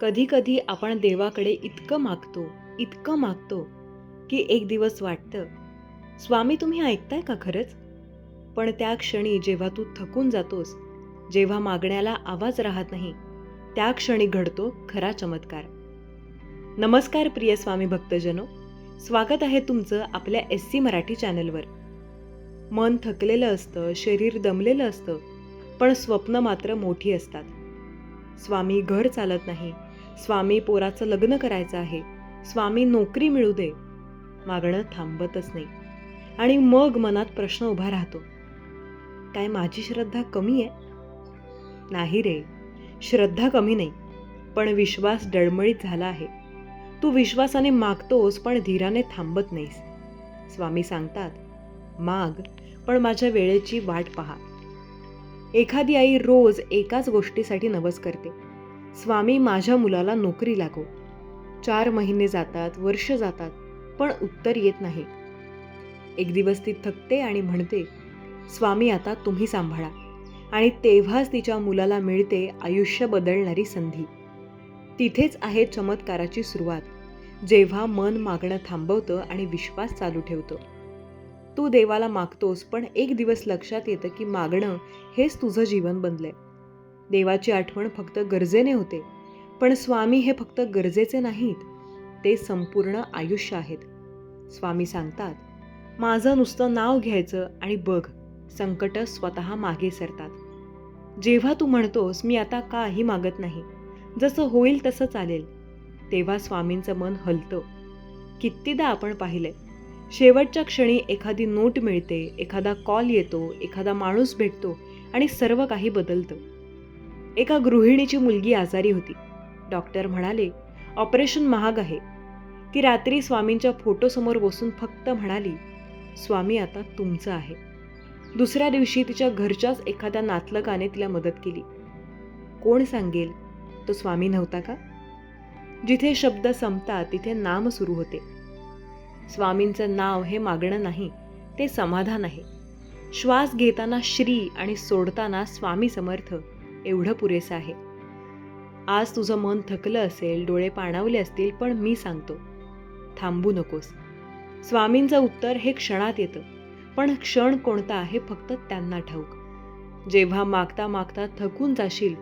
कधी कधी आपण देवाकडे इतकं मागतो की एक दिवस वाटतं, स्वामी तुम्ही ऐकताय का खरंच? पण त्या क्षणी जेव्हा तू थकून जातोस, जेव्हा मागण्याला आवाज राहत नाही, त्या क्षणी घडतो खरा चमत्कार. नमस्कार प्रिय स्वामी भक्तजनो, स्वागत आहे तुमचं आपल्या SC मराठी चॅनलवर. मन थकलेलं असतं, शरीर दमलेलं असतं, पण स्वप्न मात्र मोठी असतात. स्वामी घर चालत नाही, स्वामी पोराचं लग्न करायचं आहे, स्वामी नोकरी मिळू दे. मागणं थांबतच नाही. आणि मग मनात प्रश्न उभा राहतो, काय माझी श्रद्धा कमी आहे? नाही रे, श्रद्धा कमी नाही, पण विश्वास डळमळीत झाला आहे. तू विश्वासाने मागतोस पण धीराने थांबत नाहीस. स्वामी सांगतात, माग, पण माझ्या वेळेची वाट पहा. एखादी आई रोज एकाच गोष्टीसाठी नवस करते, स्वामी माझ्या मुलाला नोकरी लागो. 4 महिने जातात, वर्ष जातात, पण उत्तर येत नाही. एक दिवस ती थकते आणि म्हणते, स्वामी आता तुम्ही सांभाळा. आणि तेव्हाच तिच्या मुलाला मिळते आयुष्य बदलणारी संधी. तिथेच आहे चमत्काराची सुरुवात, जेव्हा मन मागणं थांबवतं आणि विश्वास चालू ठेवतो. तू देवाला मागतोस, पण एक दिवस लक्षात येतं की मागणं हेच तुझं जीवन बनलंय. देवाची आठवण फक्त गरजेने होते, पण स्वामी हे फक्त गरजेचे नाहीत, ते संपूर्ण आयुष्य आहेत. स्वामी सांगतात, माझं नुसतं नाव घ्यायचं आणि बघ, संकट स्वतः मागे सरतात. जेव्हा तू म्हणतोस मी आता काही मागत नाही, जसं होईल तसं चालेल, तेव्हा स्वामींचं मन हलतं. कितीदा आपण पाहिलंय, शेवटच्या क्षणी एखादी नोट मिळते, एखादा कॉल येतो, एखादा माणूस भेटतो आणि सर्व काही बदलतं. एका गृहिणीची मुलगी आजारी होती. डॉक्टर म्हणाले, ऑपरेशन महाग आहे. ती रात्री स्वामींच्या फोटोसमोर बसून फक्त म्हणाली, स्वामी आता तुमचं आहे. दुसऱ्या दिवशी तिच्या घरच्याच एखाद्या नातलगाने तिला मदत केली. कोण सांगेल तो स्वामी नव्हता का? जिथे शब्द संपतात तिथे नाम सुरू होते. स्वामींचं नाव हे मागणं नाही, ते समाधान आहे. श्वास घेताना श्री आणि सोडताना स्वामी समर्थ एवढं पुरेसं आहे. आज तुझं मन थकलं असेल, डोळे पाणावले असतील, पण मी सांगतो, थांबू नकोस. स्वामींचं उत्तर हे क्षणात येतं, पण क्षण कोणता आहे फक्त त्यांना ठाऊक. जेव्हा मागता मागता थकून जाशील,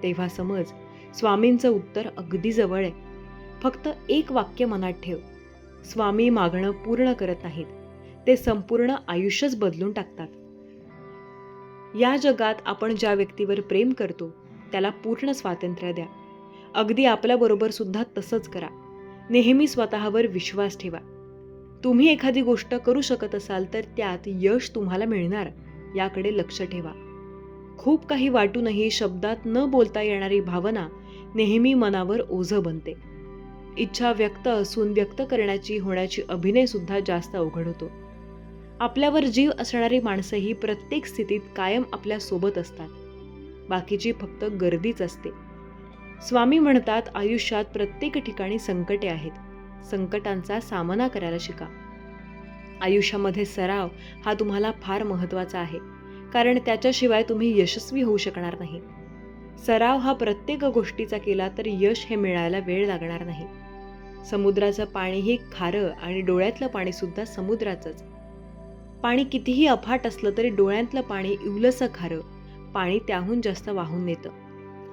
तेव्हा समज स्वामींचं उत्तर अगदी जवळ आहे. फक्त एक वाक्य मनात ठेव, स्वामी मागणं पूर्ण करत नाहीत, ते संपूर्ण आयुष्यच बदलून टाकतात. या जगात आपण ज्या व्यक्तीवर प्रेम करतो, त्याला पूर्ण स्वातंत्र्य द्या. अगदी आपल्याबरोबर सुद्धा तसंच करा. नेहमी स्वतःवर विश्वास ठेवा. तुम्ही एखादी गोष्ट करू शकत असाल तर त्यात यश तुम्हाला मिळणार, याकडे लक्ष ठेवा. खूप काही वाटूनही शब्दात न बोलता येणारी भावना नेहमी मनावर ओझं बनते. इच्छा व्यक्त असून व्यक्त करण्याची होण्याची अभिनय सुद्धा जास्त अवघड होतो. आपल्यावर जीव असणारी माणसंही प्रत्येक स्थितीत कायम आपल्या सोबत असतात. बाकीची फक्त गर्दीच असते. स्वामी म्हणतात, आयुष्यात प्रत्येक ठिकाणी संकटे आहेत. संकटांचा सामना करायला शिका. आयुष्यामध्ये सराव हा तुम्हाला फार महत्त्वाचा आहे, कारण त्याच्याशिवाय तुम्ही यशस्वी होऊ शकणार नाही. सराव हा प्रत्येक गोष्टीचा केला तर यश हे मिळायला वेळ लागणार नाही. समुद्राचं पाणीही खारं आणि डोळ्यातलं पाणी सुद्धा समुद्राचंच. पाणी कितीही अफाट असलं तरी डोळ्यातलं पाणी इवलंसं खारं, पाणी त्याहून जास्त वाहून नेतं.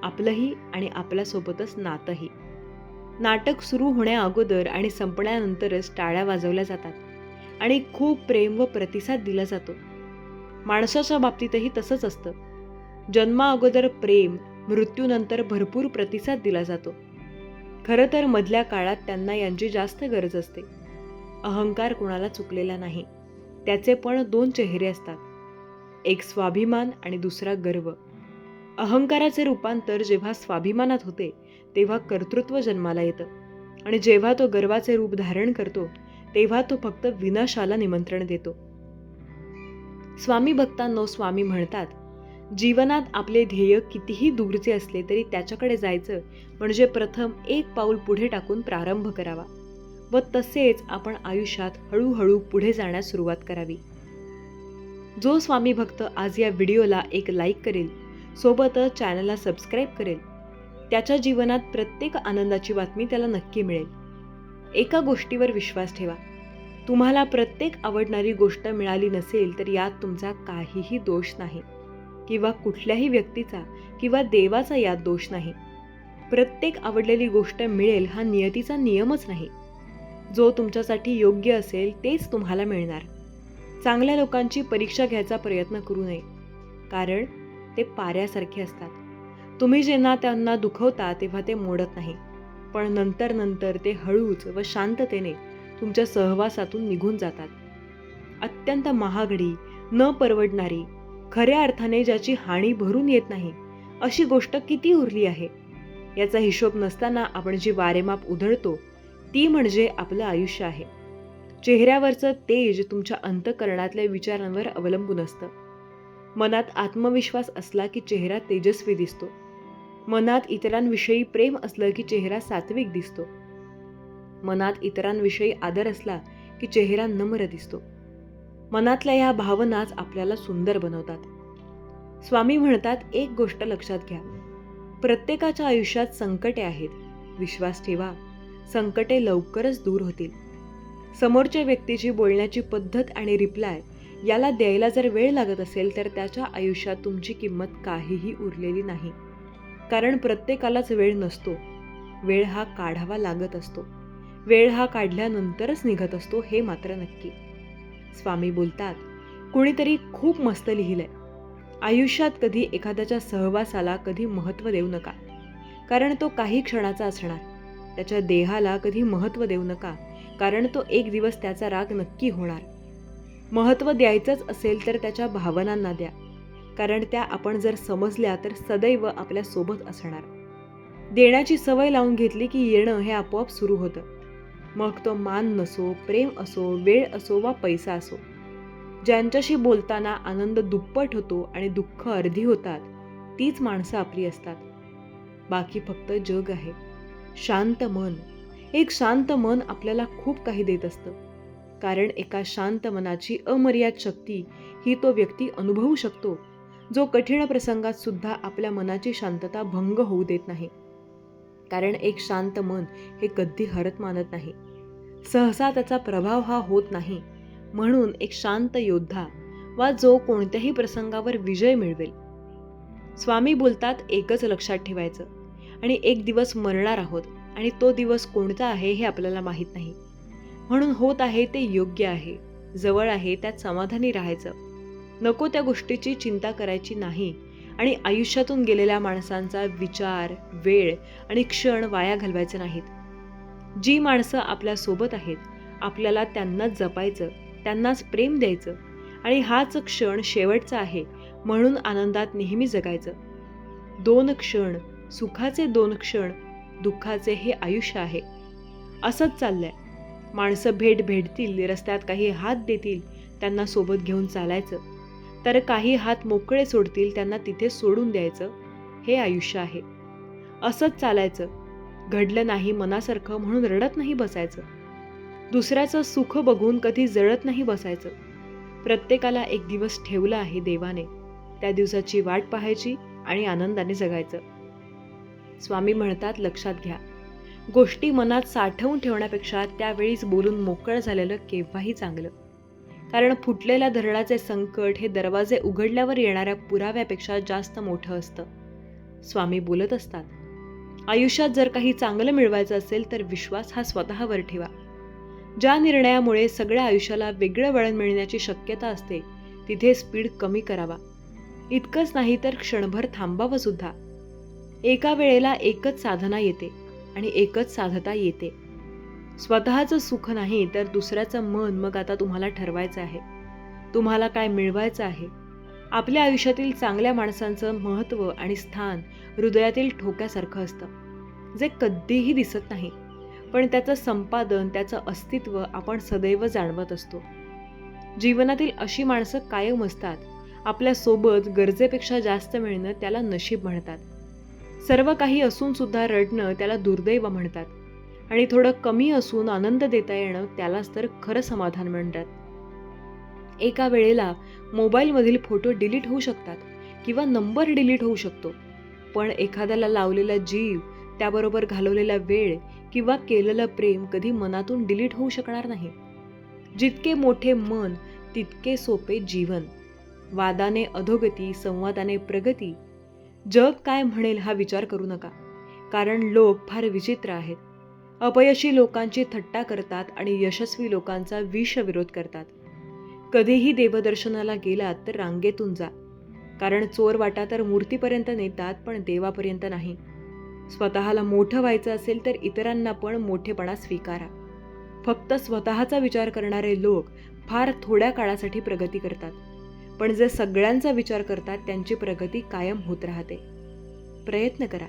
आपलंही आणि आपल्यासोबतच नातंही. नाटक सुरू होण्या अगोदर आणि संपण्यानंतरच टाळ्या वाजवल्या जातात आणि खूप प्रेम व प्रतिसाद दिला जातो. माणसाच्या बाबतीतही तसंच असतं. जन्मा अगोदर प्रेम, मृत्यूनंतर भरपूर प्रतिसाद दिला जातो. खरं तर मधल्या काळात त्यांना यांची जास्त गरज असते. अहंकार कुणाला चुकलेला नाही, त्याचे पण 2 चेहरे असतात, एक स्वाभिमान आणि दुसरा गर्व. अहंकाराचे रूपांतर जेव्हा स्वाभिमानात होते, तेव्हा कर्तृत्व जन्माला येतं, आणि जेव्हा तो गर्वाचे रूप धारण करतो, तेव्हा तो फक्त विनाशाला निमंत्रण देतो. स्वामी भक्तांनो, स्वामी म्हणतात, जीवनात आपले ध्येय कितीही दूरचे असले तरी त्याच्याकडे जायचं म्हणजे प्रथम एक पाऊल पुढे टाकून प्रारंभ करावा व तसेच आपण आयुष्यात हळूहळू पुढे जाण्यास सुरुवात करावी. जो स्वामी भक्त आज या व्हिडिओला एक लाईक करेल, सोबतच चॅनलला सबस्क्राईब करेल, त्याच्या जीवनात प्रत्येक आनंदाची बातमी त्याला नक्की मिळेल. एका गोष्टीवर विश्वास ठेवा. तुम्हाला प्रत्येक आवडणारी गोष्ट मिळाली नसेल तर यात तुमचा काहीही दोष नाही, किंवा कुठल्याही व्यक्तीचा किंवा देवाचा यात दोष नाही. प्रत्येक आवडलेली गोष्ट मिळेल हा नियतीचा नियमच नाही. जो तुमच्यासाठी योग्य असेल तेच तुम्हाला मिळणार. चांगल्या लोकांची परीक्षा घ्यायचा प्रयत्न करू नये, कारण ते पाऱ्यासारखे असतात. तुम्ही जेव्हा त्यांना दुखवता तेव्हा ते मोडत नाही, पण नंतर ते हळूच व शांततेने तुमच्या सहवासातून निघून जातात. अत्यंत महागडी, न परवडणारी, खऱ्या अर्थाने ज्याची हानी भरून येत नाही अशी गोष्ट किती उरली आहे. याचा हिशोब नसताना आपण जी वारेमाप उधळतो ती म्हणजे आपलं आयुष्य आहे. चेहऱ्यावरचं तेज तुमच्या अंतःकरणातल्या विचारांवर अवलंबून असतं. मनात आत्मविश्वास असला की चेहरा तेजस्वी दिसतो. मनात इतरांविषयी प्रेम असलं की चेहरा सात्विक दिसतो. मनात इतरांविषयी आदर असला की चेहरा नम्र दिसतो. मनातल्या या भावनाच आपल्याला सुंदर बनवतात. स्वामी म्हणतात, एक गोष्ट लक्षात घ्या, प्रत्येकाच्या आयुष्यात संकटे आहेत. विश्वास ठेवा, संकटे लवकरच दूर होतील. समोरच्या व्यक्तीची बोलण्याची पद्धत आणि रिप्लाय याला द्यायला जर वेळ लागत असेल तर त्याच्या आयुष्यात तुमची किंमत काहीही उरलेली नाही. कारण प्रत्येकालाच वेळ नसतो. वेळ हा काढावा लागत असतो. वेळ हा काढल्यानंतरच निघत असतो, हे मात्र नक्की. स्वामी बोलतात, कुणीतरी खूप मस्त लिहिलंय, आयुष्यात कधी एखाद्याच्या सहवासाला कधी महत्त्व देऊ नका, कारण तो काही क्षणाचा असणार. त्याच्या देहाला कधी महत्त्व देऊ नका, कारण तो एक दिवस त्याचा राग नक्की होणार. महत्त्व द्यायचंच असेल तर त्याच्या भावनांना द्या, कारण त्या आपण जर समजल्या तर सदैव आपल्या सोबत असणार. देण्याची सवय लावून घेतली की येणं हे आपोआप सुरू होतं. मग तो मान नसो, प्रेम असो, वेळ असो वा पैसा असो. ज्यांच्याशी बोलताना आनंद दुप्पट होतो आणि दुःख अर्धी होतात तीच माणसं आपली असतात. बाकी फक्त जग आहे. शांत मन, एक शांत मन आपल्याला खूप काही देत असतं. कारण एका शांत मनाची अमर्याद शक्ती ही तो व्यक्ती अनुभवू शकतो, जो कठीण प्रसंगात सुद्धा आपल्या मनाची शांतता भंग होऊ देत नाही. कारण एक शांत मन हे कधी हरत मानत नाही. सहसा त्याचा प्रभाव हा होत नाही. म्हणून एक शांत योद्धा वा जो कोणत्याही प्रसंगावर विजय मिळवेल. स्वामी बोलतात, एकच लक्षात ठेवायचं, आणि एक दिवस मरणार आहोत आणि तो दिवस कोणता आहे हे आपल्याला माहीत नाही. म्हणून होत आहे ते योग्य आहे, जवळ आहे त्यात समाधानी राहायचं. नको त्या गोष्टीची चिंता करायची नाही आणि आयुष्यातून गेलेल्या माणसांचा विचार, वेळ आणि क्षण वाया घालवायचे नाहीत. जी माणसं आपल्या सोबत आहेत आपल्याला त्यांनाच जपायचं, त्यांनाच प्रेम द्यायचं आणि हाच क्षण शेवटचा आहे म्हणून आनंदात नेहमी जगायचं. 2 क्षण, सुखाचे 2 क्षण, दुःखाचे हे आयुष्य आहे. असंच चाललंय. माणसं भेटतील, रस्त्यात काही हात देतील, त्यांना सोबत घेऊन चालायचं, तर काही हात मोकळे सोडतील, त्यांना तिथे सोडून द्यायचं. हे आयुष्य आहे. असंच चालायचं. घडलं नाही मनासारखं म्हणून रडत नाही बसायचं. दुसऱ्याचं सुख बघून कधी जळत नाही बसायचं. प्रत्येकाला एक दिवस ठेवला आहे देवाने, त्या दिवसाची वाट पाहायची आणि आनंदाने जगायचं. स्वामी म्हणतात, लक्षात घ्या, गोष्टी मनात साठवून ठेवण्यापेक्षा त्यावेळीच बोलून मोकळं झालेलं केव्हाही चांगलं. कारण फुटलेल्या धरणाचे संकट हे दरवाजे उघडल्यावर येणाऱ्या पुराव्यापेक्षा जास्त मोठं असतं. स्वामी बोलत असतात, आयुष्यात जर काही चांगलं मिळवायचं असेल तर विश्वास हा स्वतःवर ठेवा. ज्या निर्णयामुळे सगळ्या आयुष्याला वेगळं वळण मिळण्याची शक्यता असते तिथे स्पीड कमी करावा. इतकंच नाही तर क्षणभर थांबावं सुद्धा. एका वेळेला एकच साधना येते आणि एकच साधता येते. स्वतःचं सुख नाही तर दुसऱ्याचं मन मग आता तुम्हाला ठरवायचं आहे. तुम्हाला काय मिळवायचं आहे. आपल्या आयुष्यातील चांगल्या माणसांचं महत्त्व आणि स्थान हृदयातील ठोक्यासारखं असतं, जे कधीही दिसत नाही, पण त्याचं संपादन, त्याचं अस्तित्व आपण सदैव जाणवत असतो. जीवनातील अशी माणसं कायम असतात. आपल्यासोबत गरजेपेक्षा जास्त मिळणं त्याला नशीब म्हणतात. सर्व काही असून सुद्धा रडणं त्याला दुर्दैव म्हणतात. आणि थोडं कमी असून आनंद देता येणं त्यालाच तर खरं समाधान म्हणतात. एका वेळेला मोबाईलमधील फोटो डिलीट होऊ शकतात किंवा नंबर डिलीट होऊ शकतो, पण एखाद्याला लावलेला जीव, त्याबरोबर घालवलेला वेळ किंवा केलेलं प्रेम कधी मनातून डिलीट होऊ शकणार नाही. जितके मोठे मन तितके सोपे जीवन. वादाने अधोगती, संवादाने प्रगती. जग काय म्हणेल हा विचार करू नका, कारण लोक फार विचित्र आहेत. अपयशी लोकांची थट्टा करतात आणि यशस्वी लोकांचा विषविरोध करतात. कधीही देवदर्शनाला गेलात तर रांगेतून जा, कारण चोर वाटा तर मूर्तीपर्यंत नेतात पण देवापर्यंत नाही. स्वतःला मोठं व्हायचं असेल तर इतरांना पण मोठेपणा स्वीकारा. फक्त स्वतःचा विचार करणारे लोक फार थोड्या काळासाठी प्रगती करतात, पण जे सगळ्यांचा विचार करतात त्यांची प्रगती कायम होत राहते. प्रयत्न करा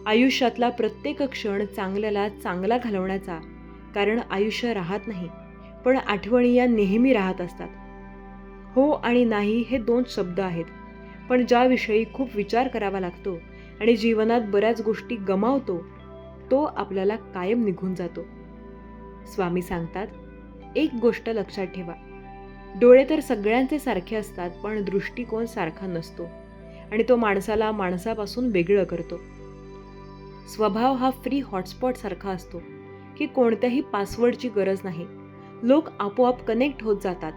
आयुष्यातला प्रत्येक क्षण चांगल्याला चांगला घालवण्याचा, कारण आयुष्य राहत नाही, पण आठवणी या नेहमी राहत असतात. हो आणि नाही हे 2 शब्द आहेत, पण ज्याविषयी खूप विचार करावा लागतो आणि जीवनात बऱ्याच गोष्टी गमावतो, तो आपल्याला कायम निघून जातो. स्वामी सांगतात, एक गोष्ट लक्षात ठेवा, डोळे तर सगळ्यांचे सारखे असतात, पण दृष्टिकोन सारखा नसतो आणि तो माणसाला माणसापासून वेगळं करतो. स्वभाव हा फ्री हॉटस्पॉट सारखा असतो की कोणत्याही पासवर्डची गरज नाही. लोक आपोआप कनेक्ट होत जातात.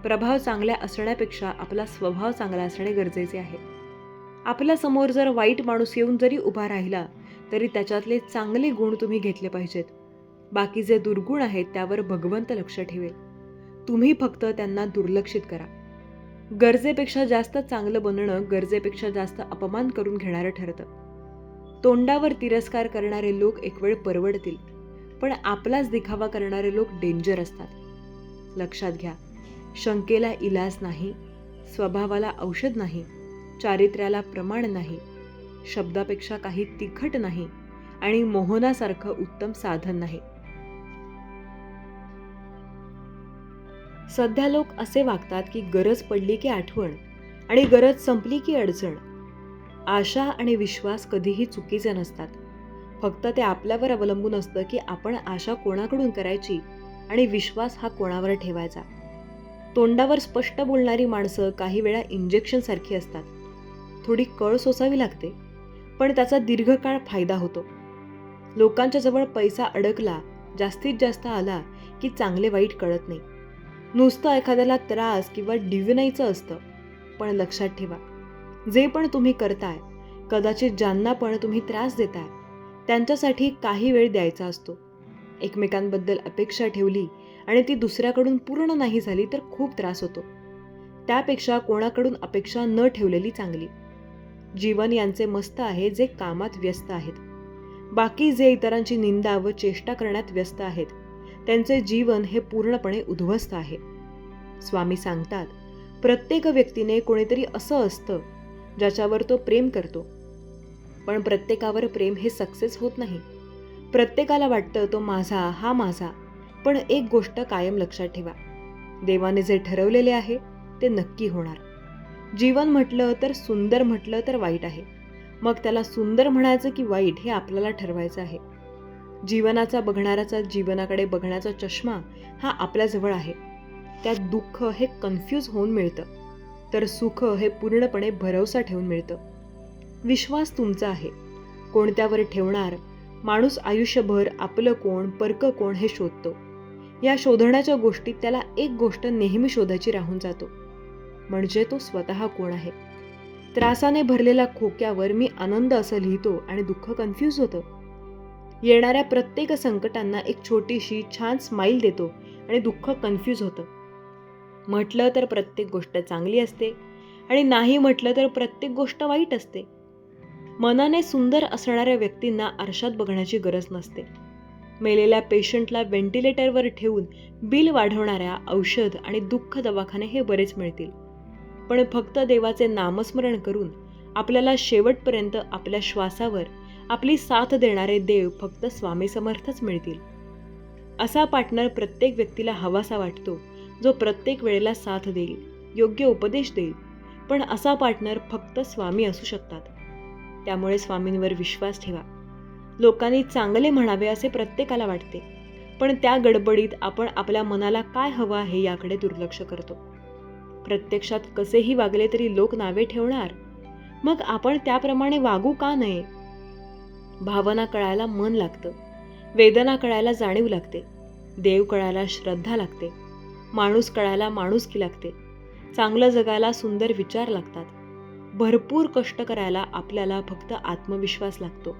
प्रभाव चांगला असण्यापेक्षा आपला स्वभाव चांगला असणे गरजेचे आहे. आपल्या समोर जर वाईट माणूस येऊन जरी उभा राहिला तरी त्याच्यातले चांगले गुण तुम्ही घेतले पाहिजेत. बाकी जे दुर्गुण आहेत त्यावर भगवंत लक्ष ठेवेल. तुम्ही फक्त त्यांना दुर्लक्षित करा. गरजेपेक्षा जास्त चांगलं बनणं गरजेपेक्षा जास्त अपमान करून घेणारं ठरतं. तोंडावर तिरस्कार करणारे लोक एक वेळ परवडतील, पण आपलाच दिखावा करणारे लोक डेंजर असतात. लक्षात घ्या, शंकेला इलाज नाही, स्वभावाला औषध नाही, चारित्र्याला प्रमाण नाही, शब्दापेक्षा काही तिखट नाही आणि मोहनासारखं उत्तम साधन नाही. सध्या लोक असे वागतात की गरज पडली की आठवण आणि गरज संपली की अडचण. आशा आणि विश्वास कधीही चुकीचे नसतात. फक्त ते आपल्यावर अवलंबून असतं की आपण आशा कोणाकडून करायची आणि विश्वास हा कोणावर ठेवायचा. तोंडावर स्पष्ट बोलणारी माणसं काही वेळा इंजेक्शन सारखी असतात. थोडी कळ सोसावी लागते, पण त्याचा दीर्घकाळ फायदा होतो. लोकांच्या जवळ पैसा अडकला, जास्तीत जास्त आला की चांगले वाईट कळत नाही. नुसतं एखाद्याला त्रास किंवा डिवनायचं असतं. पण लक्षात ठेवा, जे पण तुम्ही करताय, कदाचित ज्यांना पण तुम्ही त्रास देताय, त्यांच्यासाठी काही वेळ द्यायचा असतो. एकमेकांबद्दल अपेक्षा ठेवली आणि ती दुसऱ्याकडून पूर्ण नाही झाली तर खूप त्रास होतो. त्यापेक्षा कोणाकडून अपेक्षा न ठेवलेली चांगली. जीवन यांचे मस्त आहे जे कामात व्यस्त आहेत. बाकी जे इतरांची निंदा व चेष्टा करण्यात व्यस्त आहेत, त्यांचे जीवन हे पूर्णपणे उद्ध्वस्त आहे. स्वामी सांगतात, प्रत्येक व्यक्तीने कोणीतरी असं असतं ज्याच्यावर तो प्रेम करतो, पण प्रत्येकावर प्रेम हे सक्सेस होत नाही. प्रत्येकाला वाटतं तो माझा, हा माझा, पण एक गोष्ट कायम लक्षात ठेवा, देवाने जे ठरवलेले आहे ते नक्की होणार. जीवन म्हटलं तर सुंदर म्हटलं तर वाईट आहे. मग त्याला सुंदर म्हणायचं की वाईट हे आपल्याला ठरवायचं आहे. जीवनाचा बघणाऱ्याचा जीवनाकडे बघण्याचा चष्मा हा आपल्याजवळ आहे. त्यात दुःख हे कन्फ्यूज होऊन मिळतं, तर सुख हे पूर्णपणे भरवसा ठेवून मिळतं. विश्वास तुमचा आहे. कोणत्यावर ठेवणार? माणूस आयुष्यभर आपलं कोण परकं कोण हे शोधतो. या शोधण्याच्या गोष्टीत त्याला एक गोष्ट नेहमी शोधायची राहून जातो, म्हणजे तो स्वतः कोण आहे. त्रासाने भरलेल्या खोक्यावर मी आनंद असं लिहितो आणि दुःख कन्फ्यूज होतं. येणाऱ्या प्रत्येक संकटांना एक छोटीशी छान स्माईल देतो आणि दुःख कन्फ्यूज होतं. म्हटलं तर प्रत्येक गोष्ट चांगली असते आणि नाही म्हटलं तर प्रत्येक गोष्ट वाईट असते. मनाने सुंदर असणाऱ्या व्यक्तींना आरशात बघण्याची गरज नसते. मेलेल्या पेशंटला व्हेंटिलेटरवर ठेवून बिल वाढवणाऱ्या औषध आणि दुःख दवाखाने हे बरेच मिळतील, पण फक्त देवाचे नामस्मरण करून आपल्याला शेवटपर्यंत आपल्या श्वासावर आपली साथ देणारे देव फक्त स्वामी समर्थच मिळतील. असा पार्टनर प्रत्येक व्यक्तीला हवासा वाटतो, जो प्रत्येक वेळेला साथ देईल, योग्य उपदेश देईल, पण असा पार्टनर फक्त स्वामी असू शकतात. त्यामुळे स्वामींवर विश्वास ठेवा. लोकांनी चांगले म्हणावे असे प्रत्येकाला वाटते, पण त्या गडबडीत आपण आपल्या मनाला काय हवं आहे याकडे दुर्लक्ष करतो. प्रत्यक्षात कसेही वागले तरी लोक नावे ठेवणार, मग आपण त्याप्रमाणे वागू का नये? भावना कळायला मन लागतं, वेदना कळायला जाणीव लागते, देव कळायला श्रद्धा लागते, माणूस कळायला माणुसकी लागते, चांगलं जगायला सुंदर विचार लागतात, भरपूर कष्ट करायला आपल्याला फक्त आत्मविश्वास लागतो.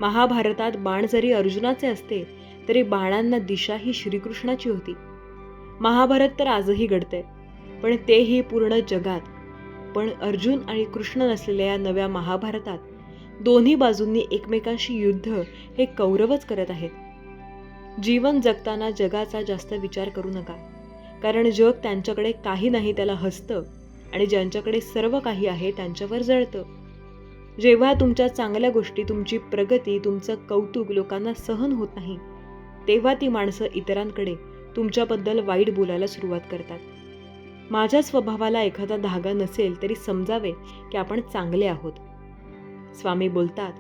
महाभारतात बाण जरी अर्जुनाचे असते तरी बाणांना दिशा ही श्रीकृष्णाची होती. महाभारत तर आजही घडतंय, पण तेही पूर्ण जगात. पण अर्जुन आणि कृष्ण नसलेल्या या नव्या महाभारतात दोन्ही बाजूंनी एकमेकांशी युद्ध हे कौरवच करत आहेत. जीवन जगताना जगाचा जास्त विचार करू नका, कारण जग त्यांच्याकडे काही नाही त्याला हसतं आणि ज्यांच्याकडे सर्व काही आहे त्यांच्यावर जळतं. जेव्हा तुमच्या चांगल्या गोष्टी, तुमची प्रगती, तुमचं कौतुक लोकांना सहन होत नाही, तेव्हा ती माणसं इतरांकडे तुमच्याबद्दल वाईट बोलायला सुरुवात करतात. माझ्या स्वभावाला एखादा धागा नसेल तरी समजावे की आपण चांगले आहोत. स्वामी बोलतात,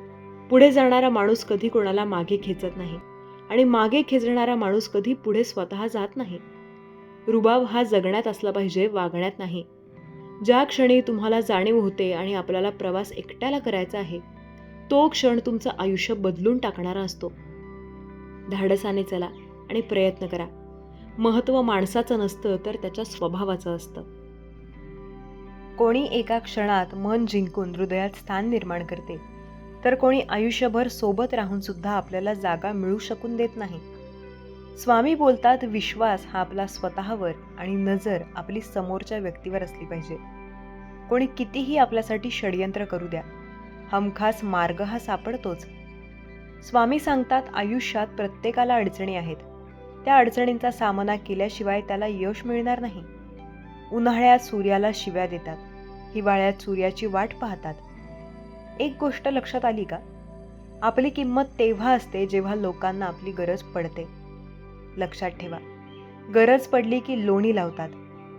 पुढे जाणारा माणूस कधी कोणाला मागे खेचत नाही आणि मागे खेचणारा माणूस कधी पुढे स्वतः जात नाही. रुबाब हा जगण्यात असला पाहिजे, वागण्यात नाही. ज्या क्षणी तुम्हाला जाणीव होते आणि आपल्याला प्रवास एकट्याला करायचा आहे, तो क्षण तुमचं आयुष्य बदलून टाकणारा असतो. धाडसाने चला आणि प्रयत्न करा. महत्त्व माणसाचं नसतं तर त्याच्या स्वभावाचं असतं. कोणी एका क्षणात मन जिंकून हृदयात स्थान निर्माण करते, तर कोणी आयुष्यभर सोबत राहून सुद्धा आपल्याला जागा मिळू शकून देत नाही. स्वामी बोलतात, विश्वास हा आपला स्वतःवर आणि नजर आपली समोरच्या व्यक्तीवर असली पाहिजे. कोणी कितीही आपल्यासाठी षडयंत्र करू द्या, हमखास मार्ग हा सापडतोच. स्वामी सांगतात, आयुष्यात प्रत्येकाला अडचणी आहेत. त्या अडचणींचा सामना केल्याशिवाय त्याला यश मिळणार नाही. उन्हाळ्यात सूर्याला शिव्या देतात, हिवाळ्यात सूर्याची वाट पाहतात. एक गोष्ट लक्षात आली का? आपली किंमत तेव्हा असते जेव्हा लोकांना आपली गरज पडते. लक्षात ठेवा, गरज पडली की लोणी लावतात,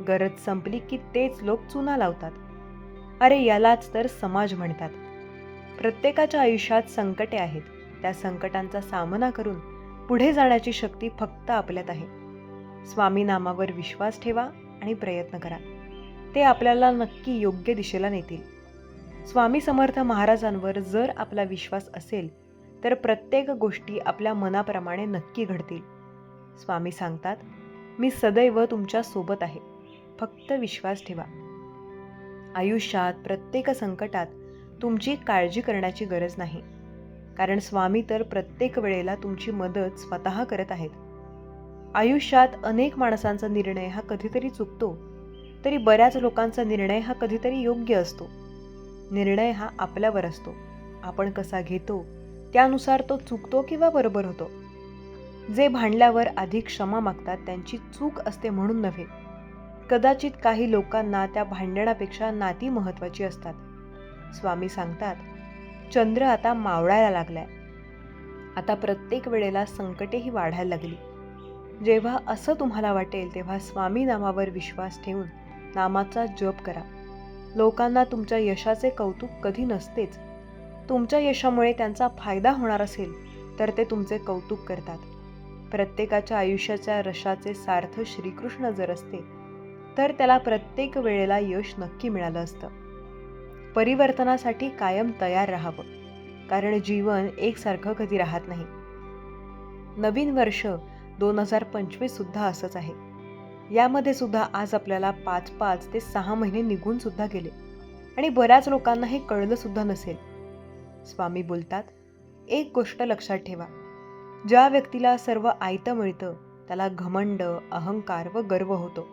गरज संपली की तेच लोक चुना लावतात. अरे यालाच तर समाज म्हणतात. प्रत्येकाच्या आयुष्यात संकटे आहेत. त्या संकटांचा सामना करून पुढे जाण्याची शक्ती फक्त आपल्यात आहे. स्वामी नामावर विश्वास ठेवा आणि प्रयत्न करा. ते आपल्याला नक्की योग्य दिशेला नेतील. स्वामी समर्थ महाराजांवर जर आपला विश्वास असेल तर प्रत्येक गोष्टी आपल्या मनाप्रमाणे नक्की घडतील. स्वामी सांगतात, मी सदैव तुमच्या सोबत आहे, फक्त विश्वास ठेवा. आयुष्यात प्रत्येक संकटात तुमची काळजी करण्याची गरज नाही, कारण स्वामी तर प्रत्येक वेळेला तुमची मदत स्वतः करत आहेत. आयुष्यात अनेक माणसांचा निर्णय हा कधीतरी चुकतो, तरी बऱ्याच लोकांचा निर्णय हा कधीतरी योग्य असतो. निर्णय हा आपल्यावर असतो. आपण कसा घेतो त्यानुसार तो चुकतो किंवा बरोबर होतो. जे भांडल्यावर आधी क्षमा मागतात त्यांची चूक असते म्हणून नव्हे. कदाचित काही लोकांना त्या भांडणापेक्षा नाती महत्त्वाची असतात. स्वामी सांगतात, चंद्र आता मावळायला लागलाय. आता प्रत्येक वेळेला संकटेही वाढायला लागली. जेव्हा असं तुम्हाला वाटेल तेव्हा स्वामी नामावर विश्वास ठेवून नामाचा जप करा. लोकांना तुमच्या यशाचे कौतुक कधी नसतेच. तुमच्या यशामुळे त्यांचा फायदा होणार असेल तर ते तुमचे कौतुक करतात. प्रत्येकाच्या आयुष्याच्या रसाचे सार्थ श्रीकृष्ण जर असते तर त्याला प्रत्येक वेळेला यश नक्की मिळालं असतं. परिवर्तनासाठी कायम तयार राहावं, कारण जीवन एकसारखं कधी राहत नाही. नवीन वर्ष 2025 सुद्धा असंच आहे. यामध्ये सुद्धा आज आपल्याला 5 ते 6 महिने निघून सुद्धा गेले आणि बऱ्याच लोकांना हे कळलं सुद्धा नसेल. स्वामी बोलतात, एक गोष्ट लक्षात ठेवा, ज्या व्यक्तीला सर्व आयतं मिळतं त्याला घमंड, अहंकार व गर्व होतो.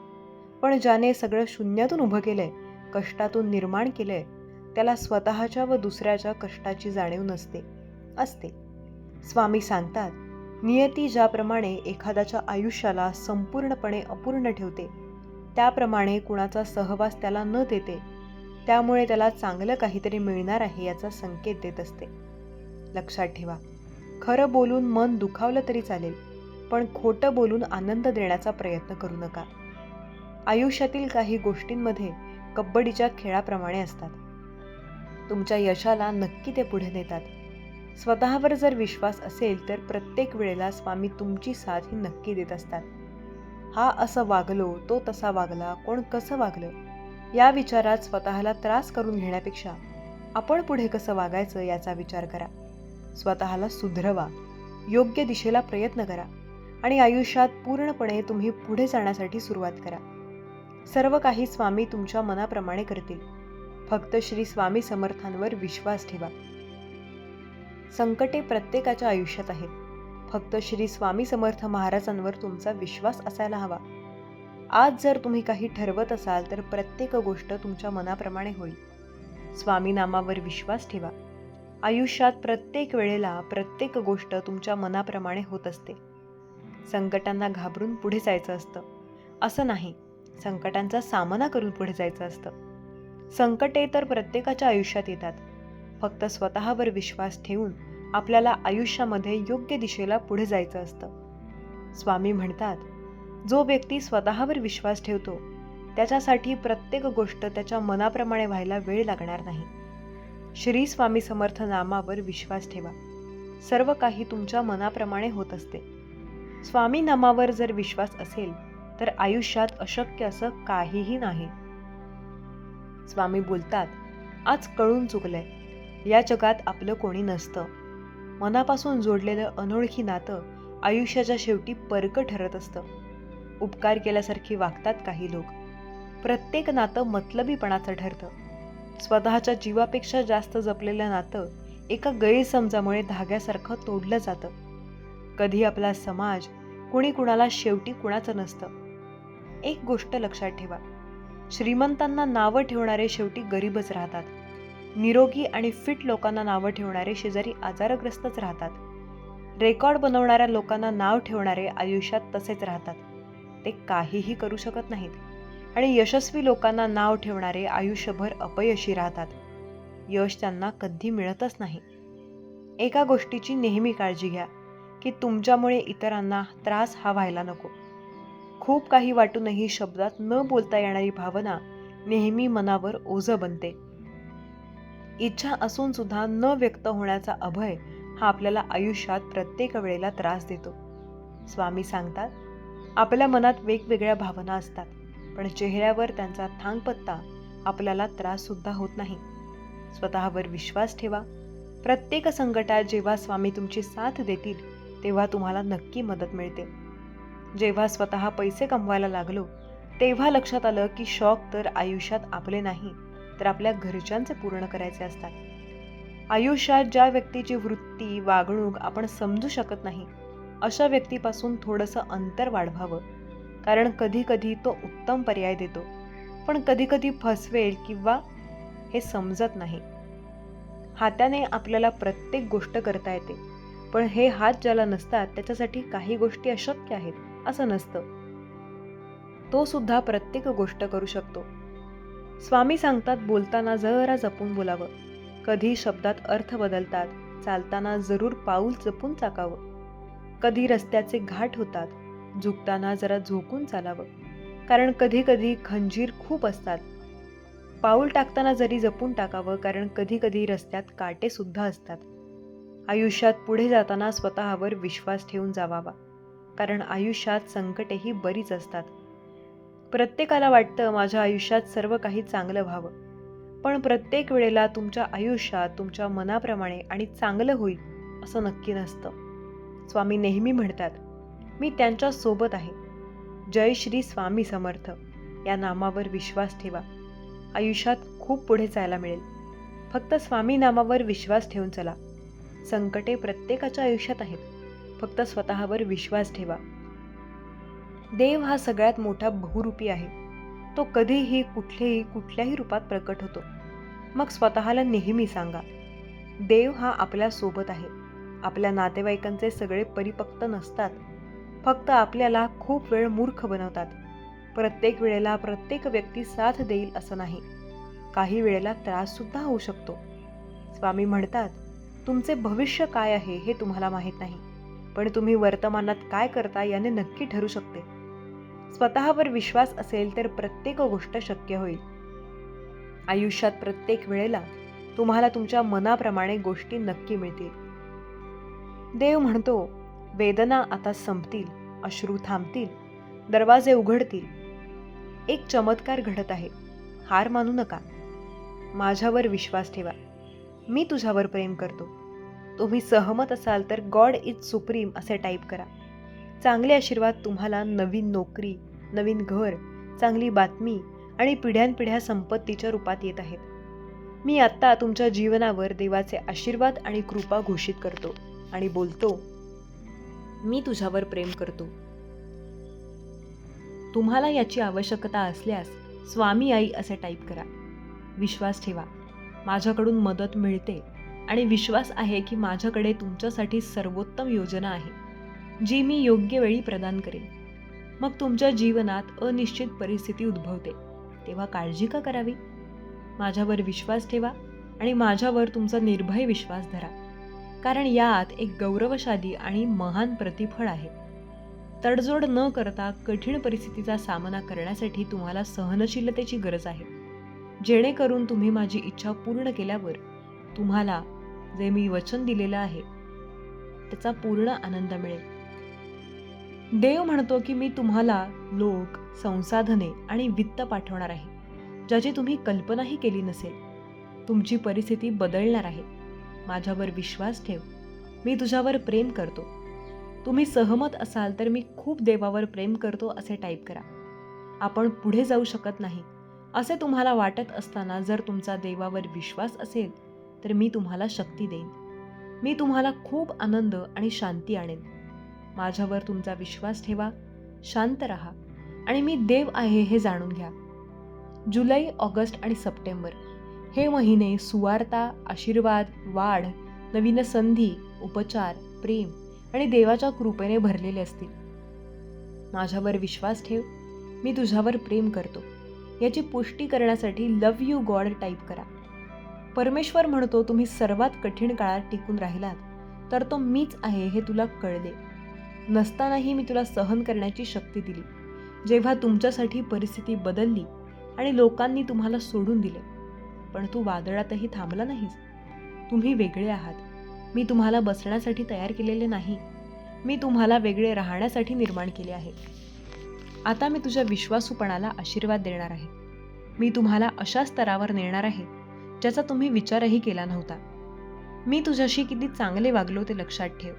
पण ज्याने सगळं शून्यातून उभं केलंय, कष्टातून निर्माण केलंय, त्याला स्वतःच्या व दुसऱ्याच्या कष्टाची जाणीव असते. स्वामी सांगतात, नियती ज्याप्रमाणे एखाद्याच्या आयुष्याला संपूर्णपणे अपूर्ण ठेवते, त्याप्रमाणे कुणाचा सहवास त्याला न देते, त्यामुळे त्याला चांगलं काहीतरी मिळणार आहे याचा संकेत देत असते. लक्षात ठेवा, खरं बोलून मन दुखावलं तरी चालेल, पण खोटं बोलून आनंद देण्याचा प्रयत्न करू नका. आयुष्यातील काही गोष्टींमध्ये कबड्डीच्या खेळाप्रमाणे असतात. तुमच्या यशाला नक्की ते पुढे नेतात. स्वतःवर जर विश्वास असेल तर प्रत्येक वेळेला स्वामी तुमची साथ ही नक्की देत असतात. हा असं वागलो, तो तसा वागला, कोण कसं वागलं, या विचारात स्वतःला त्रास करून घेण्यापेक्षा आपण पुढे कसं वागायचं याचा विचार करा. स्वतःला सुधरवा, योग्य दिशेला प्रयत्न करा आणि आयुष्यात पूर्णपणे तुम्ही पुढे जाण्यासाठी सुरुवात करा. सर्व काही स्वामी तुमच्या मनाप्रमाणे करतील. फक्त श्री स्वामी समर्थांवर विश्वास ठेवा. संकटे प्रत्येकाच्या आयुष्यात आहेत. फक्त श्री स्वामी समर्थ महाराजांवर तुमचा विश्वास असायला हवा. आज जर तुम्ही काही ठरवत असाल तर प्रत्येक गोष्ट तुमच्या मनाप्रमाणे होईल. स्वामी नामावर विश्वास ठेवा. आयुष्यात प्रत्येक वेळेला प्रत्येक गोष्ट तुमच्या मनाप्रमाणे होत असते. संकटांना घाबरून पुढे जायचं असतं असं नाही, संकटांचा सामना करून पुढे जायचं असतं. संकटे तर प्रत्येकाच्या आयुष्यात येतात. फक्त स्वतःवर विश्वास ठेवून आपल्याला आयुष्यामध्ये योग्य दिशेला पुढे जायचं असतं. स्वामी म्हणतात, जो व्यक्ती स्वतःवर विश्वास ठेवतो त्याच्यासाठी प्रत्येक गोष्ट त्याच्या मनाप्रमाणे व्हायला वेळ लागणार नाही. श्री स्वामी समर्थ नामावर विश्वास ठेवा. सर्व काही तुमच्या मनाप्रमाणे होत असते. स्वामी नामावर जर विश्वास असेल तर आयुष्यात अशक्य असं काहीही नाही. स्वामी बोलतात, आज कळून चुकलंय, या जगात आपलं कोणी नसतं. मनापासून जोडलेलं अनोळखी नातं आयुष्याच्या शेवटी परक ठरत असतं. उपकार केल्यासारखी वागतात काही लोक. प्रत्येक नातं मतलबीपणाचं ठरतं. स्वतःच्या जीवापेक्षा जास्त जपलेलं नातं एका गैरसमजामुळे धाग्यासारखं तोडलं जातं. कधी आपला समाज कुणी कुणाला शेवटी कुणाचं नसतं. एक गोष्ट लक्षात ठेवा, श्रीमंतांना नावं ठेवणारे शेवटी गरीबच राहतात. निरोगी आणि फिट लोकांना नावं ठेवणारे शेजारी आजारग्रस्तच राहतात. रेकॉर्ड बनवणाऱ्या लोकांना नाव ठेवणारे आयुष्यात तसेच राहतात. ते काहीही करू शकत नाहीत. आणि यशस्वी लोकांना नाव ठेवणारे आयुष्यभर अपयशी राहतात. यश त्यांना कधी मिळतच नाही. एका गोष्टीची नेहमी काळजी घ्या की तुमच्यामुळे इतरांना त्रास हा व्हायला नको. खूप काही वाटूनही शब्दात न बोलता येणारी भावना नेहमी मनावर ओझं बनते. इच्छा असून सुद्धा न व्यक्त होण्याचा अभय हा आपल्याला आयुष्यात प्रत्येक वेळेला त्रास देतो. स्वामी सांगतात, आपल्या मनात वेगवेगळ्या भावना असतात, पण चेहऱ्यावर त्यांचा थांगपत्ता आपल्याला त्रास सुद्धा होत नाही. स्वतःवर विश्वास ठेवा. प्रत्येक संकटात जेव्हा स्वामी तुमची साथ देतील तेव्हा तुम्हाला नक्की मदत मिळते. जेव्हा स्वतः पैसे कमवायला लागलो तेव्हा लक्षात आलं की शौक तर आयुष्यात आपले नाही तर आपल्या घरच्यांचे पूर्ण करायचे असतात. आयुष्यात ज्या व्यक्तीची वृत्ती, वागणूक आपण समजू शकत नाही अशा व्यक्तीपासून थोडंसं अंतर वाढवावं. कारण कधी कधी तो उत्तम पर्याय देतो, पण कधी कधी फसवेल किंवा हे समजत नाही. हाताने आपल्याला प्रत्येक गोष्ट करता येते, पण हे हात ज्याला नसतात त्याच्यासाठी काही गोष्टी अशक्य आहेत असं नसतं. तो सुद्धा प्रत्येक गोष्ट करू शकतो. स्वामी सांगतात, बोलताना जरा जपून बोलावं. कधी शब्दात अर्थ बदलतात, चालताना जरूर पाऊल जपून चाकावं. कधी रस्त्याचे घाट होतात, झुकताना जरा झोकून चालावं. कारण कधी कधी खंजीर खूप असतात. पाऊल टाकताना जरी जपून टाकावं, कारण कधी कधी रस्त्यात काटे सुद्धा असतात. आयुष्यात पुढे जाताना स्वतःवर विश्वास ठेवून जावावा, कारण आयुष्यात संकटेही बरीच असतात. प्रत्येकाला वाटतं माझ्या आयुष्यात सर्व काही चांगलं व्हावं, पण प्रत्येक वेळेला तुमच्या आयुष्यात तुमच्या मनाप्रमाणे आणि चांगलं होईल असं नक्की नसतं. स्वामी नेहमी म्हणतात, मी त्यांच्या सोबत आहे. जय श्री स्वामी समर्थ या नामावर विश्वास ठेवा. आयुष्यात खूप पुढे जायला मिळेल. फक्त स्वामी नामावर विश्वास ठेवून चला. संकटे प्रत्येकाच्या आयुष्यात आहेत. फक्त स्वतःवर विश्वास ठेवा. देव हा सगळ्यात मोठा बहुरूपी आहे. तो कधीही कुठल्याही रूपात प्रकट होतो. मग स्वतःला नेहमी सांगा, देव हा आपल्या सोबत आहे. आपल्या नातेवाईकांचे सगळे परिपक्व नसतात. फक्त आपल्याला खूप वेळ मूर्ख बनवतात. प्रत्येक वेळेला प्रत्येक व्यक्ती साथ देईल असं नाही. काही वेळेला त्रास सुद्धा होऊ शकतो. स्वामी म्हणतात, तुमचे भविष्य काय आहे हे तुम्हाला माहीत नाही, पण तुम्ही वर्तमानात काय करता याने नक्की ठरू शकते. स्वतःवर विश्वास असेल तर प्रत्येक गोष्ट शक्य होईल. आयुष्यात प्रत्येक वेळेला तुम्हाला तुमच्या मनाप्रमाणे गोष्टी नक्की मिळतील. देव म्हणतो, वेदना आता संपतील, अश्रू थांबतील, दरवाजे उघडतील. एक चमत्कार घडत आहे. हार मानू नका. माझ्यावर विश्वास ठेवा. मी तुझ्यावर प्रेम करतो. तुम्ही सहमत असाल तर गॉड इज सुप्रीम असे टाईप करा. चांगले आशीर्वाद तुम्हाला नवीन नोकरी, नवीन घर, चांगली बातमी आणि पिढ्यानपिढ्या संपत्तीच्या रूपात येत आहेत. मी आत्ता तुमच्या जीवनावर देवाचे आशीर्वाद आणि कृपा घोषित करतो आणि बोलतो, मी तुझ्यावर प्रेम करतो. तुम्हाला याची आवश्यकता असल्यास स्वामी आई असे टाईप करा. विश्वास ठेवा, माझ्याकडून मदत मिळते आणि विश्वास आहे की माझ्याकडे तुमच्यासाठी सर्वोत्तम योजना आहे जी मी योग्य वेळी प्रदान करेन. मग तुमच्या जीवनात अनिश्चित परिस्थिती उद्भवते तेव्हा काळजी का करावी? माझ्यावर विश्वास ठेवा आणि माझ्यावर तुमचा निर्भय विश्वास धरा, कारण यात एक गौरवशाली आणि महान प्रतिफळ आहे. तडजोड न करता कठीण परिस्थितीचा सामना करण्यासाठी तुम्हाला सहनशीलतेची गरज आहे, जेणेकरून तुम्ही माझी इच्छा पूर्ण केल्यावर तुम्हाला जे मी वचन दिलेलं आहे त्याचा पूर्ण आनंद मिळेल. देव म्हणतो की मी तुम्हाला लोक, संसाधने आणि वित्त पाठवणार आहे ज्याची तुम्ही कल्पनाही केली नसेल. तुमची परिस्थिती बदलणार आहे. माझ्यावर विश्वास ठेव. मी तुझ्यावर प्रेम करतो. तुम्ही सहमत असाल तर मी खूप देवावर प्रेम करतो असे टाईप करा. आपण पुढे जाऊ शकत नाही असे तुम्हाला वाटत असताना जर तुमचा देवावर विश्वास असेल तर मी तुम्हाला शक्ती देईन. मी तुम्हाला खूप आनंद आणि शांती आणेन. माझ्यावर तुमचा विश्वास ठेवा, शांत रहा आणि मी देव आहे हे जाणून घ्या. जुलै, ऑगस्ट आणि सप्टेंबर हे महिने सुवार्ता, आशीर्वाद, वाढ, नवीन संधी, उपचार, प्रेम आणि देवाच्या कृपेने भरलेले असतील. माझ्यावर विश्वास ठेव. मी तुझ्यावर प्रेम करतो याची पुष्टी करण्यासाठी लव्ह यू गॉड टाईप करा. परमेश्वर म्हणतो तुम्ही सर्वात कठीण काळात टिकून राहिलात तर तो मीच आहे हे तुला कळले. नसतानाही मी तुला सहन करण्याची शक्ती दिली. जेव्हा तुमच्यासाठी परिस्थिती बदलली आणि लोकांनी तुम्हाला सोडून दिले, पण तू वादळातही थांबला नाहीस. तुम्ही वेगळे आहात. मी तुम्हाला बसण्यासाठी तयार केलेले नाही. मी तुम्हाला वेगळे राहण्यासाठी निर्माण केले आहे. आता मी तुझ्या विश्वासूपणाला आशीर्वाद देणार आहे. मी तुम्हाला अशा स्तरावर नेणार आहे ज्याचा तुम्ही विचारही केला नव्हता. मी तुझ्याशी किती चांगले वागलो ते लक्षात ठेव.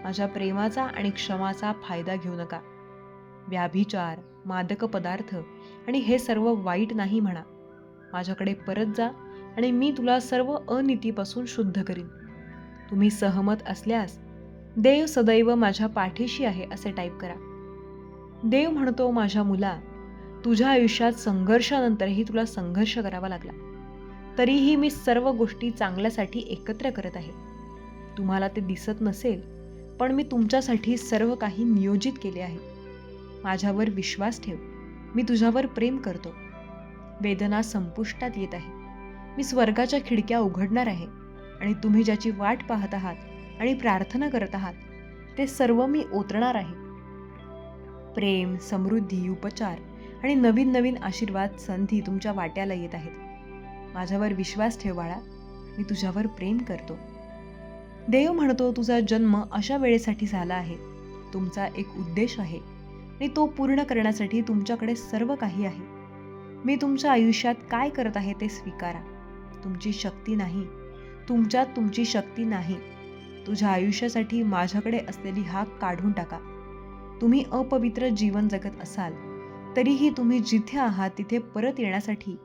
माझ्या प्रेमाचा आणि क्षमाचा फायदा घेऊ नका. व्याभिचार, मादक पदार्थ आणि हे सर्व वाईट नाही म्हणा. माझ्याकडे परत जा आणि मी तुला सर्व अनितीपासून शुद्ध करीन. तुम्ही सहमत असल्यास देव सदैव माझ्या पाठीशी आहे असे टाईप करा. देव म्हणतो, माझ्या मुला, तुझ्या आयुष्यात संघर्षानंतरही तुला संघर्ष करावा लागला, तरीही मी सर्व गोष्टी चांगल्यासाठी एकत्र करत आहे. तुम्हाला ते दिसत नसेल, पण मी तुमच्यासाठी सर्व काही नियोजित केले आहे. माझ्यावर विश्वास ठेव. मी तुझ्यावर प्रेम करतो. वेदना संपुष्टात येत आहे. मी स्वर्गाच्या खिडक्या उघडणार आहे आणि तुम्ही ज्याची वाट पाहत आहात आणि प्रार्थना करत आहात ते सर्व मी ओतणार आहे. प्रेम, समृद्धी, उपचार आणि नवीन नवीन आशीर्वाद, संधी तुमच्या वाट्याला येत आहेत. माझ्यावर विश्वास ठेव बाळा. मी तुझ्यावर प्रेम करतो. देव म्हणतो, तुझा जन्म अशा वेळेसाठी झाला आहे. तुमचा एक उद्देश आहे आणि तो पूर्ण करण्यासाठी तुमच्याकडे सर्व काही आहे. मी तुमच्या आयुष्यात काय करत आहे ते स्वीकारा. तुमची शक्ती नाही, तुमच्यात तुमची शक्ती नाही. तुझ्या आयुष्यासाठी माझ्याकडे असलेली हाक काढून टाका. तुम्ही अपवित्र जीवन जगत असाल तरीही तुम्ही जिथे आहात तिथे परत येण्यासाठी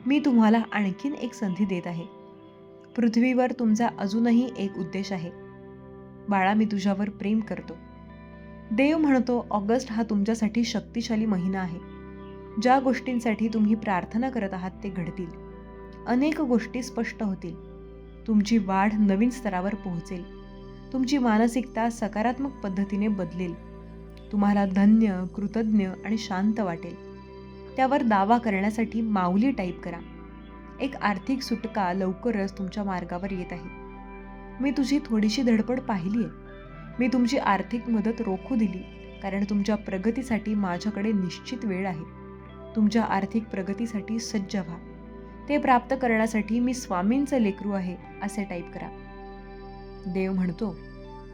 मी तुम्हाला आणखीन एक संधी देत आहे. पृथ्वीवर तुमचा अजूनही एक उद्देश आहे. बाळा, मी तुझ्यावर प्रेम करतो. देव म्हणतो, ऑगस्ट हा तुमच्यासाठी शक्तिशाली महिना आहे. ज्या गोष्टींसाठी तुम्ही प्रार्थना करत आहात ते घडतील. अनेक गोष्टी स्पष्ट होतील. तुमची वाढ नवीन स्तरावर पोहोचेल. तुमची मानसिकता सकारात्मक पद्धतीने बदलेल. तुम्हाला धन्य, कृतज्ञ आणि शांत वाटेल. त्यावर दावा करण्यासाठी माऊली टाईप करा. एक आर्थिक सुटका लवकरच तुमच्या मार्गावर येत आहे. मी तुझी थोडीशी धडपड पाहिली आहे. मी तुमची आर्थिक मदत रोखू दिली, कारण तुमच्या प्रगतीसाठी माझ्याकडे निश्चित वेळ आहे. तुमच्या आर्थिक प्रगतीसाठी सज्ज व्हा. ते प्राप्त करण्यासाठी मी स्वामींचं लेकरू आहे असे टाईप करा. देव म्हणतो,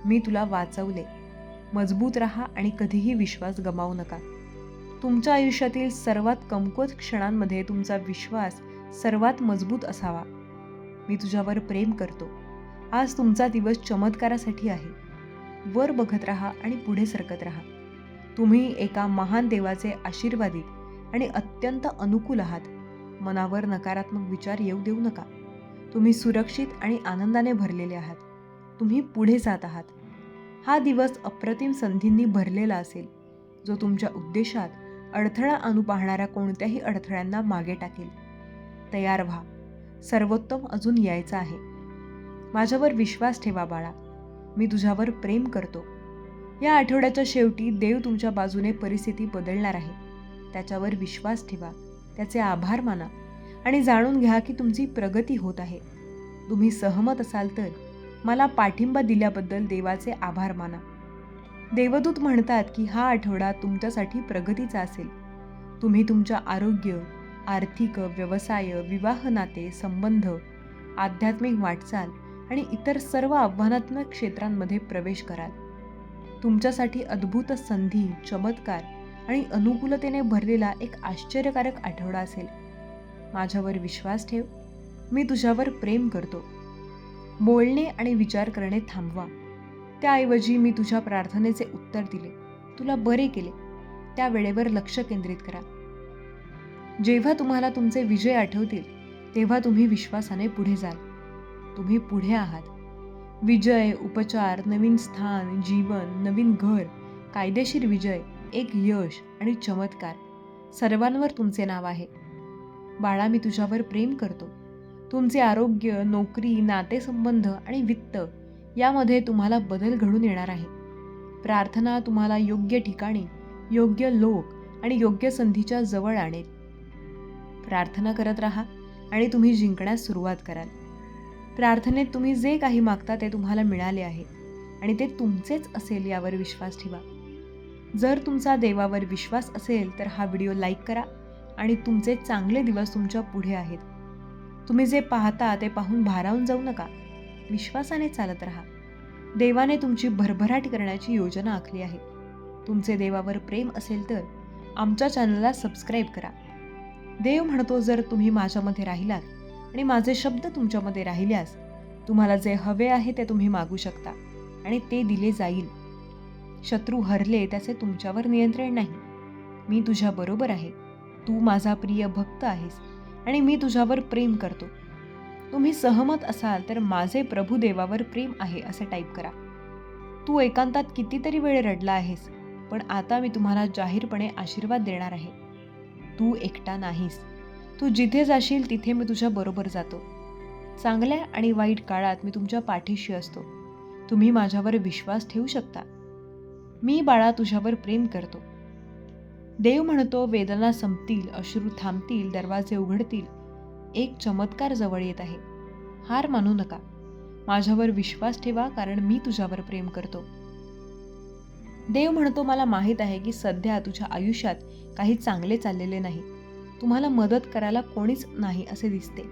मी तुला वाचवले. मजबूत राहा आणि कधीही विश्वास गमावू नका. तुमच्या आयुष्यातील सर्वात कमकुवत क्षणांमध्ये तुमचा विश्वास सर्वात मजबूत असावा. मी तुझ्यावर प्रेम करतो. आज तुमचा दिवस चमत्कारासाठी आहे. वर बघत राहा आणि पुढे सरकत राहा. तुम्ही एका महान देवाचे आशीर्वादित आणि अत्यंत अनुकूल आहात. मनावर नकारात्मक विचार येऊ देऊ नका. तुम्ही सुरक्षित आणि आनंदाने भरलेले आहात. तुम्ही पुढे जात आहात. हा दिवस अप्रतिम संधींनी भरलेला असेल, जो तुमच्या उद्देशात अडथळा आणू पाहणाऱ्या कोणत्याही अडथळ्यांना मागे टाकेल. तयार व्हा. सर्वोत्तम अजून यायचं आहे. माझ्यावर विश्वास ठेवा बाळा. मी तुझ्यावर प्रेम करतो. या आठवड्याच्या शेवटी देव तुमच्या बाजूने परिस्थिती बदलणार आहे. त्याच्यावर विश्वास ठेवा. त्याचे आभार माना आणि जाणून घ्या की तुमची प्रगती होत आहे. तुम्ही सहमत असाल तर मला पाठिंबा दिल्याबद्दल देवाचे आभार माना. देवदूत म्हणतात की हा आठवडा तुमच्यासाठी प्रगतीचा असेल. तुम्ही तुमच्या आरोग्य, आर्थिक, व्यवसाय, विवाह नाते, संबंध, आध्यात्मिक वाटचाल आणि इतर सर्व आव्हानात्मक क्षेत्रांमध्ये प्रवेश कराल. तुमच्यासाठी अद्भुत संधी, चमत्कार आणि अनुकूलतेने भरलेला एक आश्चर्यकारक आठवडा असेल. माझ्यावर विश्वास ठेव. मी तुझ्यावर प्रेम करतो. बोलणे आणि विचार करणे थांबवा. त्याऐवजी मी तुझ्या प्रार्थनेचे उत्तर दिले, तुला बरे केले. त्या वेळेवर लक्ष केंद्रित करा. जेव्हा तुम्हाला तुमचे विजय आठवतील तेव्हा तुम्ही विश्वासाने पुढे जाल. तुम्ही पुढे आहात. विजय, उपचार, नवीन स्थान, जीवन, नवीन घर, कायदेशीर विजय, एक यश आणि चमत्कार सर्वांवर तुमचे नाव आहे. बाळा, मी तुझ्यावर प्रेम करतो. तुमचे आरोग्य, नोकरी, नातेसंबंध आणि वित्त यामध्ये तुम्हाला बदल घडून येणार आहे. प्रार्थना तुम्हाला योग्य ठिकाणी, योग्य लोक आणि योग्य संधीच्या जवळ आणेल. प्रार्थना करत राहा आणि तुम्ही जिंकण्यास सुरुवात कराल. प्रार्थनेत तुम्ही जे काही मागता ते तुम्हाला मिळाले आहे आणि ते तुमचेच असेल यावर विश्वास ठेवा. जर तुमचा देवावर विश्वास असेल तर हा व्हिडिओ लाईक करा आणि तुमचे चांगले दिवस तुमच्या पुढे आहेत. तुम्ही जे पाहता ते पाहून भारावून जाऊ नका. विश्वासाने चालत राहा. देवाने तुमची भरभराट करण्याची योजना आखली आहे. तुमचे देवावर प्रेम असेल तर आमच्या चॅनलला सबस्क्राईब करा. देव म्हणतो, जर तुम्ही माझ्यामध्ये राहिलात आणि माझे शब्द तुमच्यामध्ये राहिल्यास तुम्हाला जे हवे आहे ते तुम्ही मागू शकता आणि ते दिले जाईल. शत्रू हरले त्याचे तुमच्यावर नियंत्रण नाही. मी तुझ्या बरोबर आहे. तू माझा प्रिय भक्त आहेस आणि मी तुझ्यावर प्रेम करतो. तुम्ही सहमत असाल तर माझे प्रभू देवावर प्रेम आहे असे टाईप करा. तू एकांतात कितीतरी वेळ रडला आहेस, पण आता मी तुम्हाला जाहीरपणे आशीर्वाद देणार आहे. तू एकटा नाहीस. तू जिथे जाशील तिथे मी तुझ्या बरोबर जातो. चांगल्या आणि वाईट काळात मी तुमच्या पाठीशी असतो. तुम्ही माझ्यावर विश्वास ठेवू शकता. मी बाळा तुझ्यावर प्रेम करतो. देव म्हणतो, वेदना संपतील, अश्रू थांबतील, दरवाजे उघडतील. एक चमत्कार जवळ येत आहे. हार मानू नका. माझ्यावर विश्वास ठेवा, कारण मी तुझ्यावर प्रेम करतो. देव म्हणतो, मला माहीत आहे की सध्या तुझ्या आयुष्यात काही चांगले चाललेले नाही. तुम्हाला मदत करायला कोणीच नाही असे दिसते,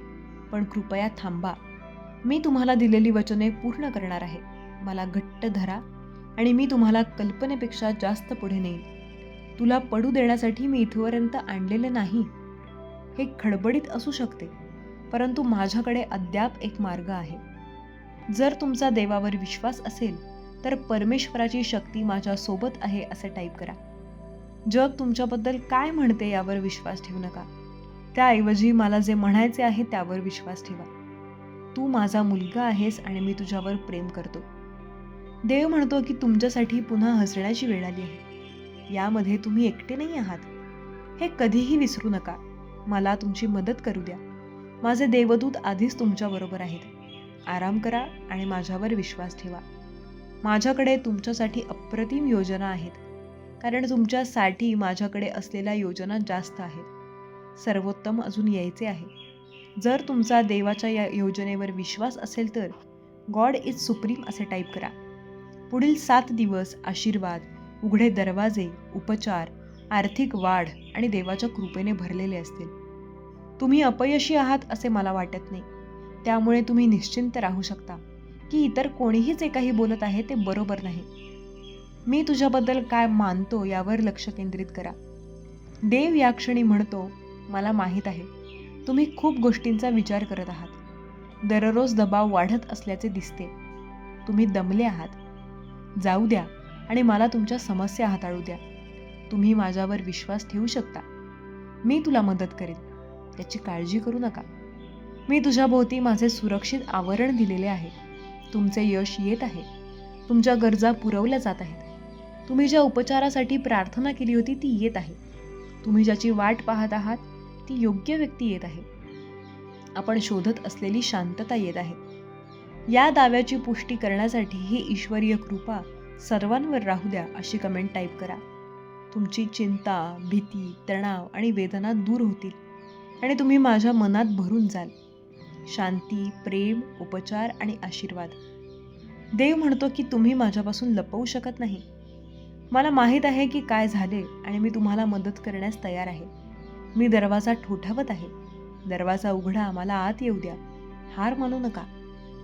पण कृपया थांबा. मी तुम्हाला दिलेली वचने पूर्ण करणार आहे. मला घट्ट धरा आणि मी तुम्हाला कल्पनेपेक्षा जास्त पुढे नेईन. तुला पडू देण्यासाठी मी इथपर्यंत आणलेले नाही. हे खडबडीत असू शकते, परंतु माझ्याकडे अद्याप एक मार्ग आहे. जर तुमचा देवावर विश्वास असेल तर परमेश्वराची शक्ती माझ्या सोबत आहे असे टाईप करा. जग तुमच्याबद्दल काय म्हणते यावर विश्वास ठेवू नका. त्याऐवजी मला जे म्हणायचे आहे त्यावर विश्वास ठेवा. तू माझा मुलगा आहेस आणि मी तुझ्यावर प्रेम करतो. देव म्हणतो की तुमच्यासाठी पुन्हा हसण्याची वेळ आली आहे. यामध्ये तुम्ही एकटे नाही आहात. हे कधीही विसरू नका. मला तुमची मदत करू द्या. माझे देवदूत आधीच तुमच्याबरोबर आहेत. आराम करा आणि माझ्यावर विश्वास ठेवा. माझ्याकडे तुमच्यासाठी अप्रतिम योजना आहेत, कारण तुमच्यासाठी माझ्याकडे असलेल्या योजना जास्त आहेत. सर्वोत्तम अजून यायचे आहे. जर तुमचा देवाच्या या योजनेवर विश्वास असेल तर गॉड इज सुप्रीम असे टाईप करा. पुढील 7 दिवस आशीर्वाद, उघडे दरवाजे, उपचार, आर्थिक वाढ आणि देवाच्या कृपेने भरलेले असतील. तुम्ही अपयशी आहात असे मला वाटत नाही. त्यामुळे तुम्ही निश्चिंत राहू शकता की इतर कोणीही जे काही बोलत आहे ते बरोबर नाही. मी तुझ्याबद्दल काय मानतो यावर लक्ष केंद्रित करा. देव या क्षणी म्हणतो, मला माहीत आहे तुम्ही खूप गोष्टींचा विचार करत आहात. दररोज दबाव वाढत असल्याचे दिसते. तुम्ही दमले आहात. जाऊ द्या आणि मला तुमच्या समस्या हाताळू द्या. तुम्ही माझ्यावर विश्वास ठेवू शकता. मी तुला मदत करेन. त्याची काळजी करू नका. मी तुझ्याभोवती माझे सुरक्षित आवरण दिलेले आहे. तुमचे यश येत आहे. तुमच्या गरजा पुरवल्या जात आहेत. तुम्ही ज्या उपचारासाठी प्रार्थना केली होती ती येत आहे. तुम्ही ज्याची वाट पाहत आहात ती योग्य व्यक्ती येत आहे. आपण शोधत असलेली शांतता येत आहे. या दाव्याची पुष्टी करण्यासाठी ही ईश्वरीय कृपा सर्वांवर राहू द्या अशी कमेंट टाईप करा. तुमची चिंता, भीती, तणाव आणि वेदना दूर होतील आणि तुम्ही माझ्या मनात भरून जाल. शांती, प्रेम, उपचार आणि आशीर्वाद. देव म्हणतो की तुम्ही माझ्यापासून लपवू शकत नाही. मला माहीत आहे की काय झाले आणि मी तुम्हाला मदत करण्यास तयार आहे. मी दरवाजा ठोठावत आहे. दरवाजा उघडा, मला आत येऊ द्या. हार मानू नका.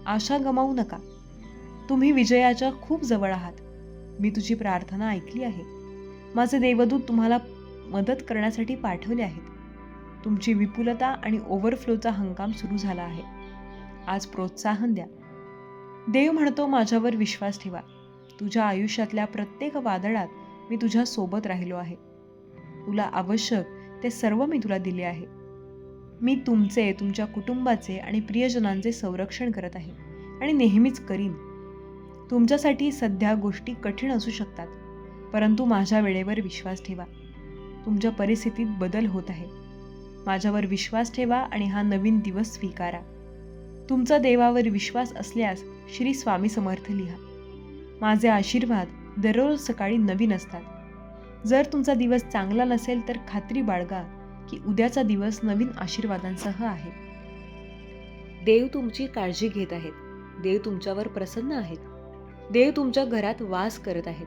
आशा गमावू नका. तुम्ही विजयाच्या खूप जवळ आहात. मी तुझी प्रार्थना ऐकली आहे. माझे देवदूत तुम्हाला मदत करण्यासाठी पाठवले आहेत. तुमची विपुलता आणि ओव्हरफ्लोचा हंगाम सुरू झाला आहे. आज प्रोत्साहन द्या. देव म्हणतो, माझ्यावर विश्वास ठेवा. तुझ्या आयुष्यातल्या प्रत्येक वादळात मी तुझ्या सोबत राहिलो आहे. तुला आवश्यक ते सर्व मी तुला दिले आहे. मी तुमचे, तुमच्या कुटुंबाचे आणि प्रियजनांचे संरक्षण करत आहे आणि नेहमीच करीन. तुमच्यासाठी सध्या गोष्टी कठीण असू शकतात, परंतु माझ्या वेळेवर विश्वास ठेवा. तुमच्या परिस्थितीत बदल होत आहे. माझ्यावर विश्वास ठेवा आणि हा नवीन दिवस स्वीकारा. तुमचा देवावर विश्वास असल्यास श्री स्वामी समर्थ लिहा. माझे आशीर्वाद दररोज सकाळी नवीन असतात. जर तुमचा दिवस चांगला नसेल तर खात्री बाळगा की उद्याचा दिवस नवीन आशीर्वादांसह आहे. देव तुमची काळजी घेत आहेत. देव तुमच्यावर प्रसन्न आहेत. देव तुमच्या घरात वास करत आहेत.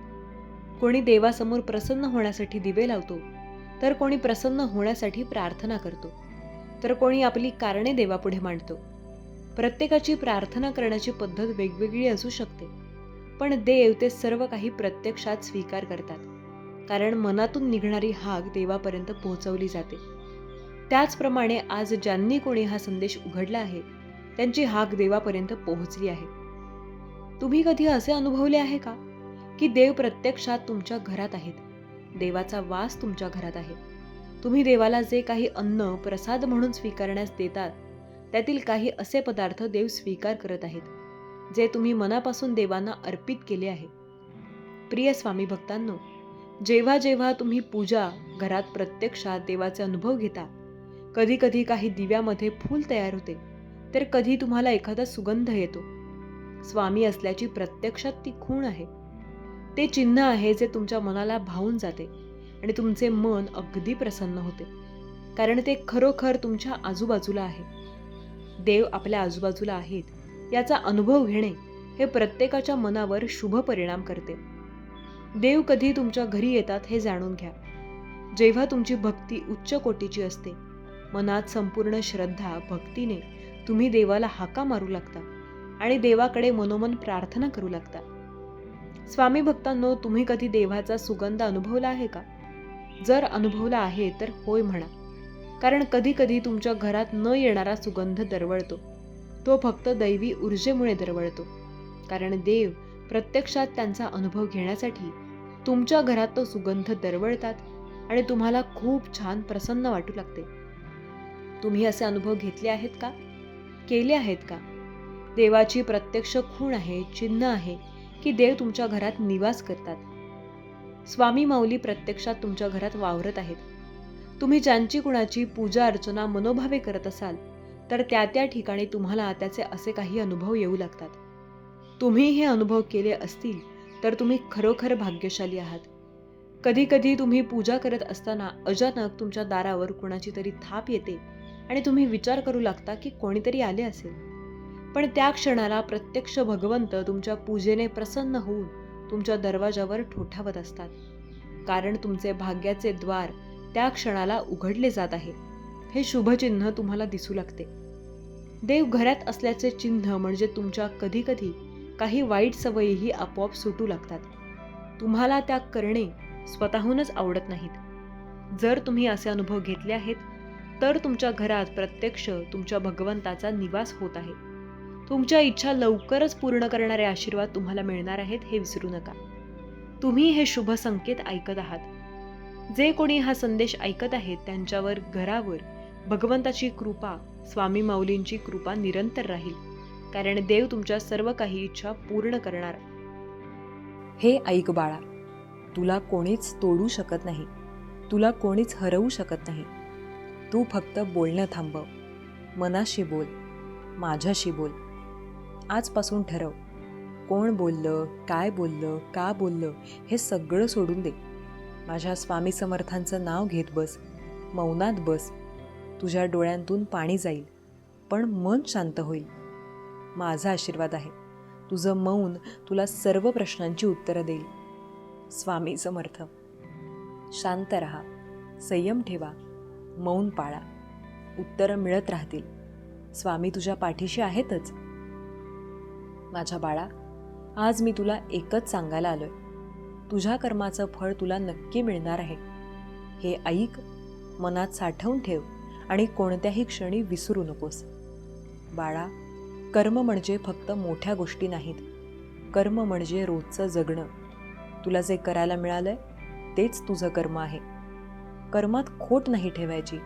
कोणी देवासमोर प्रसन्न होण्यासाठी दिवे लावतो, तर कोणी प्रसन्न होण्यासाठी प्रार्थना करतो, तर कोणी आपली कारणे देवापुढे मांडतो. प्रत्येकाची प्रार्थना करण्याची पद्धत वेगवेगळी असू शकते, पण देव ते सर्व काही प्रत्यक्षात स्वीकार करतात, कारण मनातून निघणारी हाक देवापर्यंत पोहोचवली जाते. त्याचप्रमाणे आज ज्यांनी कोणी हा संदेश उघडला आहे त्यांची हाक देवापर्यंत पोहोचली आहे. तुम्ही कधी असे अनुभवले आहे का की देव प्रत्यक्षात तुमच्या घरात आहेत? देवाचा वास तुमच्या घरात आहे. तुम्ही देवाला जे काही अन्न प्रसाद म्हणून स्वीकारण्यास देतात त्यातील काही असे पदार्थ देव स्वीकार करत आहेत, जे तुम्ही मनापासून देवांना अर्पित केले आहे. प्रिय स्वामी भक्तांनो, जेव्हा जेव्हा तुम्ही पूजा घरात प्रत्यक्षात देवाचे अनुभव घेता, कधी कधी काही दिव्यामध्ये फूल तयार होते, तर कधी तुम्हाला एखादा सुगंध येतो. स्वामी असल्याची प्रत्यक्षात ती खूण आहे. ते चिन्ह आहे जे तुमच्या मनाला भावून जाते आणि तुमचे मन अगदी प्रसन्न होते, कारण ते खरोखर तुमच्या आजूबाजूला आहे. देव आपल्या आजूबाजूला आहेत याचा अनुभव घेणे हे प्रत्येकाच्या मनावर शुभ परिणाम करते. देव कधी तुमच्या घरी येतात हे जाणून घ्या. जेव्हा तुमची भक्ती उच्च कोटीची असते, मनात संपूर्ण श्रद्धा, भक्तीने तुम्ही देवाला हाका मारू लागता आणि देवाकडे मनोमन प्रार्थना करू लागता. स्वामी भक्तांनो, तुम्ही कधी देवाचा सुगंध अनुभवला आहे का? जर अनुभवला आहे तर होय म्हणा, कारण कधी कधी तुमच्या घरात न येणारा सुगंध दरवळतो. तो फक्त दैवी ऊर्जेमुळे दरवळतो, कारण देव प्रत्यक्षात त्यांचा अनुभव घेण्यासाठी तुमच्या घरात तो सुगंध दरवळतात आणि तुम्हाला खूप छान प्रसन्न वाटू लागते. तुम्ही असे अनुभव घेतले आहेत का? केले आहेत का? देवाची प्रत्यक्ष खूण आहे, चिन्ह आहे की देव तुमच्या घरात निवास करतात. स्वामी माऊली प्रत्यक्षात तुमच्या घरात वावरत आहेत. तुम्ही ज्यांची कुणाची पूजा अर्चना मनोभावे करत असाल तर त्या त्या ठिकाणी तुम्हाला त्याचे असे काही अनुभव येऊ लागतात. तुम्ही हे अनुभव केले असतील तर तुम्ही खरोखर भाग्यशाली आहात. कधी कधी तुम्ही पूजा करत असताना अचानक तुमच्या दारावर कुणाची तरी थाप येते आणि तुम्ही विचार करू लागता की कोणीतरी आले असेल, पण त्या क्षणाला प्रत्यक्ष भगवंत तुमच्या पूजेने प्रसन्न होऊन तुमच्या दरवाजावर ठोठावत असतात, कारण तुमचे भाग्याचे द्वार त्या क्षणाला उघडले जात आहे. हे शुभचिन्ह तुम्हाला दिसू लागते. देव घरात असल्याचे चिन्ह म्हणजे तुमच्या कधी कधी काही वाईट सवयीही आपोआप सुटू लागतात. तुम्हाला त्या करणे स्वतःहूनच आवडत नाहीत. जर तुम्ही असे अनुभव घेतले आहेत, तर तुमच्या घरात प्रत्यक्ष तुमच्या भगवंताचा निवास होत आहे. तुमच्या इच्छा लवकरच पूर्ण करणारे आशीर्वाद तुम्हाला मिळणार आहेत, हे विसरू नका. तुम्ही हे शुभ संकेत ऐकत आहात. जे कोणी हा संदेश ऐकत आहेत, त्यांच्यावर, घरावर भगवंताची कृपा, स्वामी माऊलींची कृपा निरंतर राहील. कारण देव तुमच्या सर्व काही इच्छा पूर्ण करणार. हे ऐक बाळा, तुला कोणीच तोडू शकत नाही, तुला कोणीच हरवू शकत नाही. तू फक्त बोलणं थांबव, मनाशी बोल, माझ्याशी बोल. आजपासून ठरव, कोण बोललं, काय बोललं, का बोललं, हे सगळं सोडून दे. माझ्या स्वामी समर्थांचं नाव घेत बस, मौनात बस. तुझ्या डोळ्यांतून पाणी जाईल, पण मन शांत होईल. माझा आशीर्वाद आहे. तुझं मौन तुला सर्व प्रश्नांची उत्तरं देईल. स्वामी समर्थ. शांत रहा, संयम ठेवा, मौन पाळा. उत्तरं मिळत राहतील. स्वामी तुझ्या पाठीशी आहेतच. माझ्या बाळा, आज मी तुला एकच सांगायला आलोय. तुझ्या कर्माचं फळ तुला नक्की मिळणार आहे. हे ऐक, मनात साठवून ठेव आणि कोणत्याही क्षणी विसरू नकोस. बाळा, कर्म म्हणजे फक्त मोठ्या गोष्टी नाहीत. कर्म म्हणजे रोजचं जगणं. तुला जे करायला मिळालंय तेच तुझं कर्म आहे. कर्मात खोट नाही ठेवायची,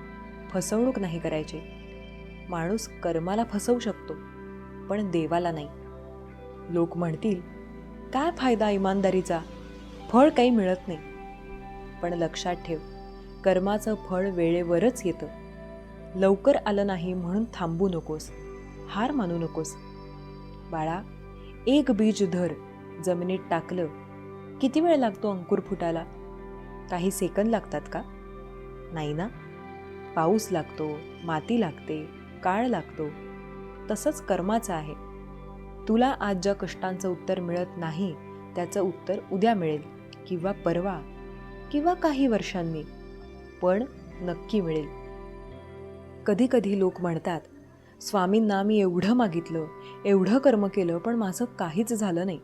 फसवणूक नाही करायची. माणूस कर्माला फसवू शकतो, पण देवाला नाही. लोक म्हणतील, काय फायदा इमानदारीचा, फळ काही मिळत नाही. पण लक्षात ठेव, कर्माचं फळ वेळेवरच येतं. लवकर आलं नाही म्हणून थांबू नकोस, हार मानू नकोस. बाळा, एक बीज धर, जमिनीत टाकलं, किती वेळ लागतो अंकुर फुटायला? काही सेकंद लागतात का? नाही ना. पाऊस लागतो, माती लागते, काळ लागतो. तसंच कर्माचं आहे. तुला आज ज्या कष्टांचं उत्तर मिळत नाही, त्याचं उत्तर उद्या मिळेल, किंवा परवा, किंवा काही वर्षांनी, पण नक्की मिळेल. कधी कधी लोक म्हणतात, स्वामींना मी एवढं मागितलं, एवढं कर्म केलं, पण माझं काहीच झालं नाही.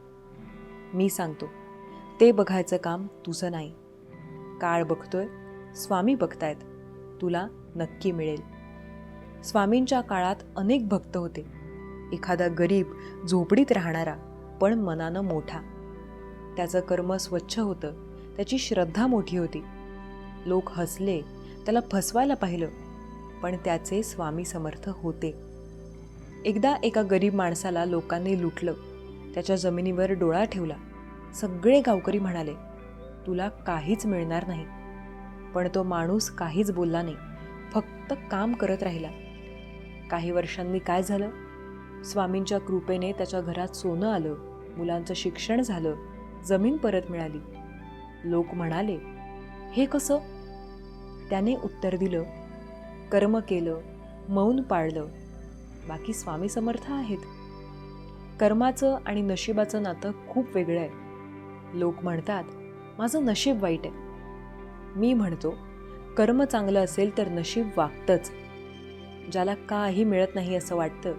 मी सांगतो, ते बघायचं काम तुझं नाही. काळ बघतोय, स्वामी बघतायत. तुला नक्की मिळेल. स्वामींच्या काळात अनेक भक्त होते. एखादा गरीब, झोपडीत राहणारा, पण मनानं मोठा. त्याचं कर्म स्वच्छ होतं, त्याची श्रद्धा मोठी होती. लोक हसले, त्याला फसवायला पाहिलं, पण त्याचे स्वामी समर्थ होते. एकदा एका गरीब माणसाला लोकांनी लुटलं. त्याच्या जमिनीवर डोळा ठेवला. सगळे गावकरी म्हणाले, तुला काहीच मिळणार नाही. पण तो माणूस काहीच बोलला नाही, फक्त काम करत राहिला. काही वर्षांनी काय झालं? स्वामींच्या कृपेने त्याच्या घरात सोनं आलं, मुलांचं शिक्षण झालं, जमीन परत मिळाली. लोक म्हणाले, हे कसं? त्याने उत्तर दिलं, कर्म केलं, मौन पाळलं, बाकी स्वामी समर्थ आहेत. कर्माचं आणि नशिबाचं नातं खूप वेगळं आहे. लोक म्हणतात, माझं नशीब वाईट आहे. मी म्हणतो, कर्म चांगलं असेल तर नशीब वागतंच. ज्याला काही मिळत नाही असं वाटतं,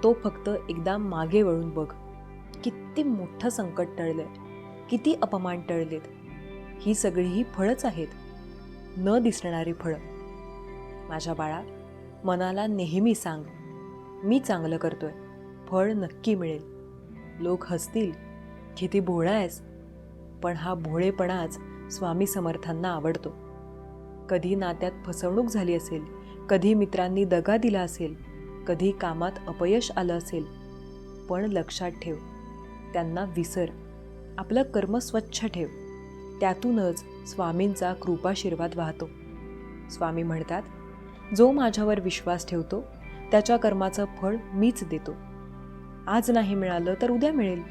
तो फक्त एकदा मागे वळून बघ. किती मोठं संकट टळलंय, किती अपमान टळलेत. ही सगळीही फळंच आहेत, न दिसणारी फळं. माझ्या बाळा, मनाला नेहमी सांग, मी चांगलं करतोय, फळ नक्की मिळेल. लोक हसतील, किती भोळा आहेस, पण हा भोळेपणाच स्वामी समर्थांना आवडतो. कधी नात्यात फसवणूक झाली असेल, कधी मित्रांनी दगा दिला असेल, कधी कामात अपयश आलं असेल, पण लक्षात ठेव, त्यांना विसर. आपलं कर्म स्वच्छ ठेव. त्यातूनच स्वामींचा कृपाशीर्वाद वाहतो. स्वामी म्हणतात, जो माझ्यावर विश्वास ठेवतो, त्याच्या कर्माचं फळ मीच देतो. आज नाही मिळालं तर उद्या मिळेल,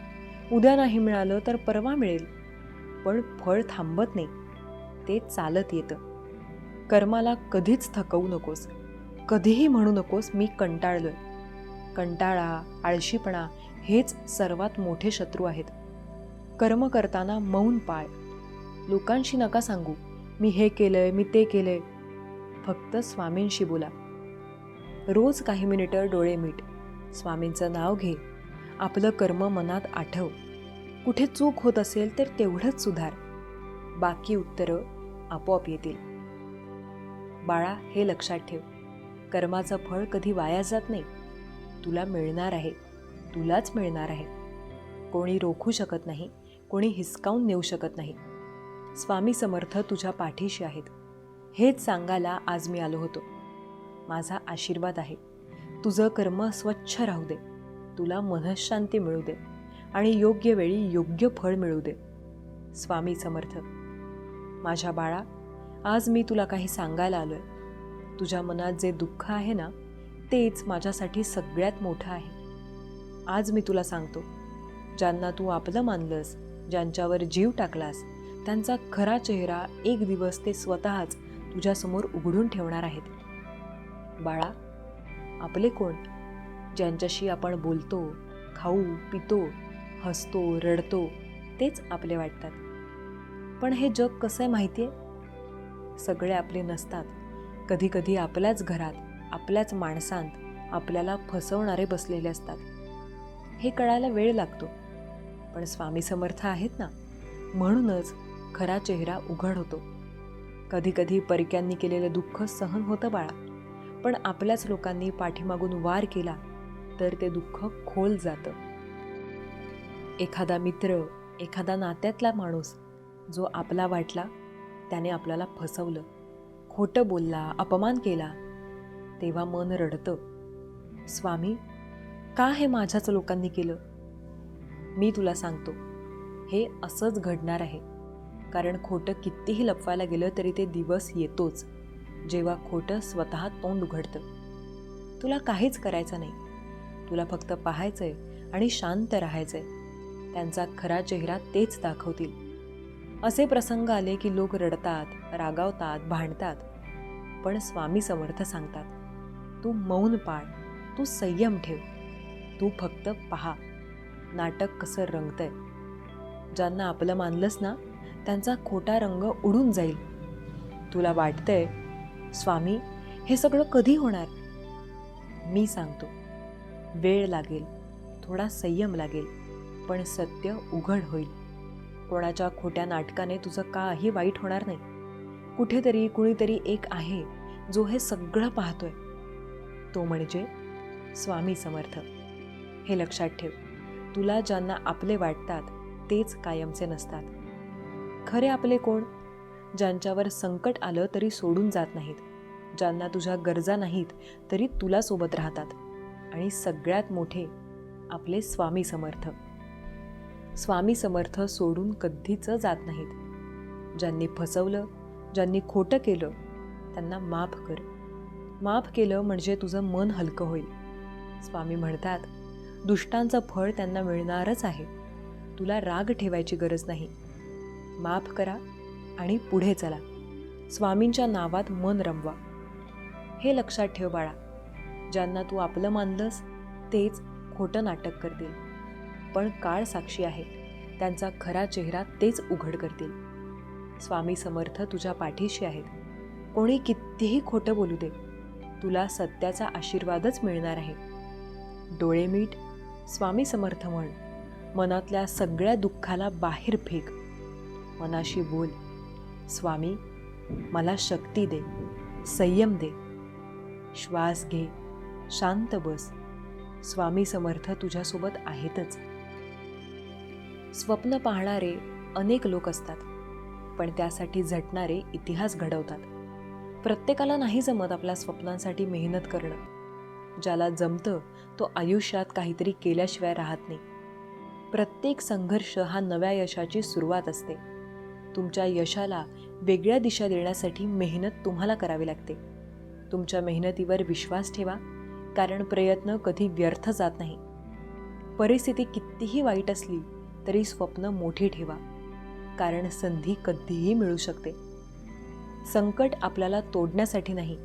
उद्या नाही मिळालं तर परवा मिळेल. पण फळ थांबत नाही, ते चालत येतं. कर्माला कधीच थकवू नकोस. कधीही म्हणू नकोस, मी कंटाळलोय. कंटाळा, आळशीपणा हेच सर्वात मोठे शत्रू आहेत. कर्म करताना मौन पाळ. लोकांशी नका सांगू, मी हे केलंय, मी ते केलंय. फक्त स्वामींशी बोला. रोज काही मिनिटं डोळे मीट, स्वामींचं नाव घे, आपलं कर्म मनात आठव. कुठे चूक होत असेल तर तेवढंच सुधार. बाकी उत्तरं आपोआप येतील. बाळा, हे लक्षात ठेव, कर्माचं फळ कधी वाया जात नाही. तुला मिळणार आहे, तुलाच मिळणार आहे. कोणी रोखू शकत नाही, कोणी हिसकावून नेऊ शकत नाही. स्वामी समर्थ तुझ्या पाठीशी आहेत. हेच सांगायला आज मी आलो होतो. माझा आशीर्वाद आहे. तुझं कर्म स्वच्छ राहू दे, तुला मनःशांती मिळू दे आणि योग्य वेळी योग्य फळ मिळू दे. स्वामी समर्थ. माझ्या बाळा, आज मी तुला काही सांगायला आलोय. तुझ्या मनात जे दुःख आहे ना, तेच माझ्यासाठी सगळ्यात मोठं आहे. आज मी तुला सांगतो, ज्यांना तू आपलं मानलंस, ज्यांच्यावर जीव टाकलास, त्यांचा खरा चेहरा एक दिवस ते स्वतःच तुझ्यासमोर उघडून ठेवणार आहेत. बाळा, आपले कोण? ज्यांच्याशी आपण बोलतो, खाऊ पितो, हसतो, रडतो, तेच आपले वाटतात. पण हे जग कसं आहे माहिती आहे? सगळे आपले नसतात. कधी कधी आपल्याच घरात, आपल्याच माणसांत आपल्याला फसवणारे बसलेले असतात. हे कळायला वेळ लागतो, पण स्वामी समर्थ आहेत ना, म्हणूनच खरा चेहरा उघड होतो. कधी कधी परक्यांनी केलेलं दुःख सहन होतं बाळा, पण आपल्याच लोकांनी पाठीमागून वार केला तर ते दुःख खोल जातं. एखादा मित्र, एखादा नात्यातला माणूस जो आपला वाटला, त्याने आपल्याला फसवलं, खोटं बोलला, अपमान केला, तेव्हा मन रडतं. स्वामी, का हे माझ्याच लोकांनी केलं? मी तुला सांगतो, हे असंच घडणार आहे. कारण खोटं कितीही लपवायला गेलं तरी ते दिवस येतोच जेव्हा खोटं स्वतः तोंड उघडतं. तुला काहीच करायचं नाही. तुला फक्त पाहायचंय आणि शांत राहायचंय. त्यांचा खरा चेहरा तेच दाखवतील. असे प्रसंग आले की लोक रडतात, रागावतात, भांडतात. पण स्वामी समर्थ सांगतात, तू मौन पाळ, तू संयम ठेव, तू फक्त पहा नाटक कसं रंगतंय. ज्यांना आपलं मानलंस ना, त्यांचा खोटा रंग उडून जाईल. तुला वाटतंय, स्वामी, हे सगळं कधी होणार? मी सांगतो, वेळ लागेल, थोडा संयम लागेल, पण सत्य उघड होईल. कोणाच्या खोट्या नाटकाने तुझं काही वाईट होणार नाही. कुठेतरी कुणीतरी एक आहे जो हे सगळं पाहतोय. तो म्हणजे स्वामी समर्थ. हे लक्षात ठेव, तुला ज्यांना आपले वाटतात तेच कायमचे नसतात. खरे आपले कोण? ज्यांच्यावर संकट आलं तरी सोडून जात नाहीत, ज्यांना तुझ्या गरजा नाहीत तरी तुला सोबत राहतात. आणि सगळ्यात मोठे आपले स्वामी समर्थ. स्वामी समर्थ सोडून कधीच जात नाहीत. ज्यांनी फसवलं, ज्यांनी खोटं केलं, त्यांना माफ कर. माफ केलं म्हणजे तुझं मन हलकं होईल. स्वामी म्हणतात, दुष्टांचं फळ त्यांना मिळणारच आहे. तुला राग ठेवायची गरज नाही. माफ करा आणि पुढे चला. स्वामींच्या नावात मन रमवा. हे लक्षात ठेव बाळा, ज्यांना तू आपलं मानलंस तेच खोटं नाटक करतील. पण काळ साक्षी आहे, त्यांचा खरा चेहरा तेच उघड करतील. स्वामी समर्थ तुझ्या पाठीशी आहेत. कोणी कितीही खोटं बोलू दे, तुला सत्याचा आशीर्वादच मिळणार आहे. डोळे मीट, स्वामी समर्थ म्हण. मनातल्या सगळ्या दुःखाला बाहेर फेक. मनाशी बोल, स्वामी, मला शक्ती दे, संयम दे. श्वास घे, शांत बस. स्वामी समर्थ तुझ्यासोबत आहेतच. स्वप्न पाहणारे अनेक लोक असतात, पण त्यासाठी झटणारे इतिहास घडवतात. प्रत्येकाला नाही जमत आपल्या स्वप्नांसाठी मेहनत करणं. ज्याला जमतं तो आयुष्यात काहीतरी केल्याशिवाय राहत नाही. प्रत्येक संघर्ष हा नव्या यशाची सुरुवात असते. तुमच्या यशाला वेगळ्या दिशा देण्यासाठी मेहनत तुम्हाला करावी लागते. तुमच्या मेहनतीवर विश्वास ठेवा, कारण प्रयत्न कधी व्यर्थ जात नाही. परिस्थिती कितीही वाईट असली तरी स्वप्न मोठी ठेवा, कारण संधी कधीही मिळू शकते. संकट आपल्याला तोडण्यासाठी नाही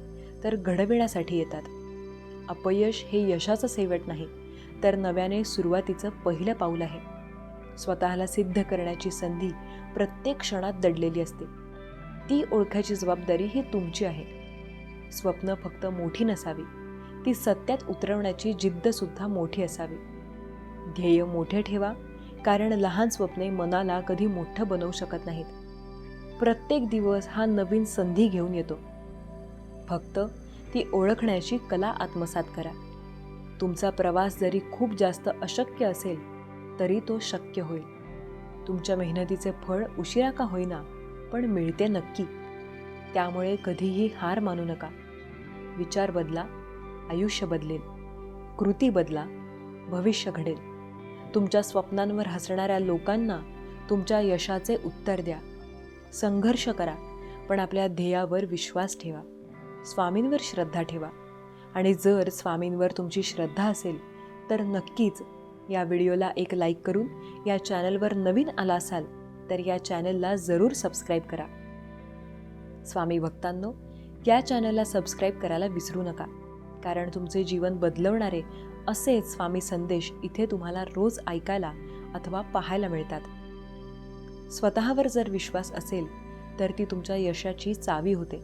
तर घडविण्यासाठी येतात. अपयश हे यशाचं शेवट नाही, तर नव्याने सुरुवातीचं पहिलं पाऊल आहे. स्वतःला सिद्ध करण्याची संधी प्रत्येक क्षणात दडलेली असते. ती ओळखायची जबाबदारी ही तुमची आहे. स्वप्न फक्त मोठी नसावी, ती सत्यात उतरवण्याची जिद्दसुद्धा मोठी असावी. ध्येय मोठे ठेवा, कारण लहान स्वप्ने मनाला कधी मोठं बनवू शकत नाहीत. प्रत्येक दिवस हा नवीन संधी घेऊन येतो. फक्त ती ओळखण्याची कला आत्मसात करा. तुमचा प्रवास जरी खूप जास्त अशक्य असेल तरी तो शक्य होईल. तुमच्या मेहनतीचे फळ उशिरा का होईना पण मिळते नक्की. त्यामुळे कधीही हार मानू नका. विचार बदला, आयुष्य बदलेल. कृती बदला, भविष्य घडेल. तुमच्या स्वप्नांवर हसणाऱ्या लोकांना तुमच्या यशाचे उत्तर द्या. संघर्ष करा, पण आपल्या ध्येयावर विश्वास ठेवा. स्वामींवर श्रद्धा ठेवा. आणि जर स्वामींवर तुमची श्रद्धा असेल तर नक्कीच या व्हिडिओला एक लाईक करून या चॅनलवर नवीन आला असाल तर या चॅनलला जरूर सबस्क्राईब करा. स्वामी भक्तांनो, या चॅनलला सबस्क्राईब करायला विसरू नका, कारण तुमचे जीवन बदलवणारे असेच स्वामी संदेश इथे तुम्हाला रोज ऐकायला अथवा पाहायला मिळतात. स्वतःवर जर विश्वास असेल तर ती तुमच्या यशाची चावी होते.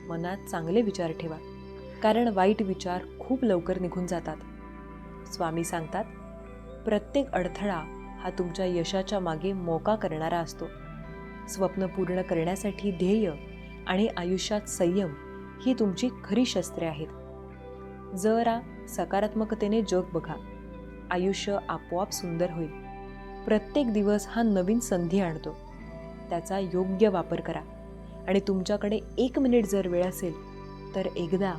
मनात चांगले विचार ठेवा, कारण वाईट विचार खूप लवकर निघून जातात. स्वामी सांगतात, प्रत्येक अडथळा हा तुमच्या यशाच्या मागे मोका करणारा असतो. स्वप्न पूर्ण करण्यासाठी ध्येय आणि आयुष्यात संयम ही तुमची खरी शस्त्रे आहेत. जरा सकारात्मकतेने जग बघा. आयुष्य आपोआप सुंदर होईल. प्रत्येक दिवस हा नवीन संधी आणतो. त्याचा योग्य वापर करा. आणि तुमच्याकडे 1 मिनिट जर वेळ असेल तर एकदा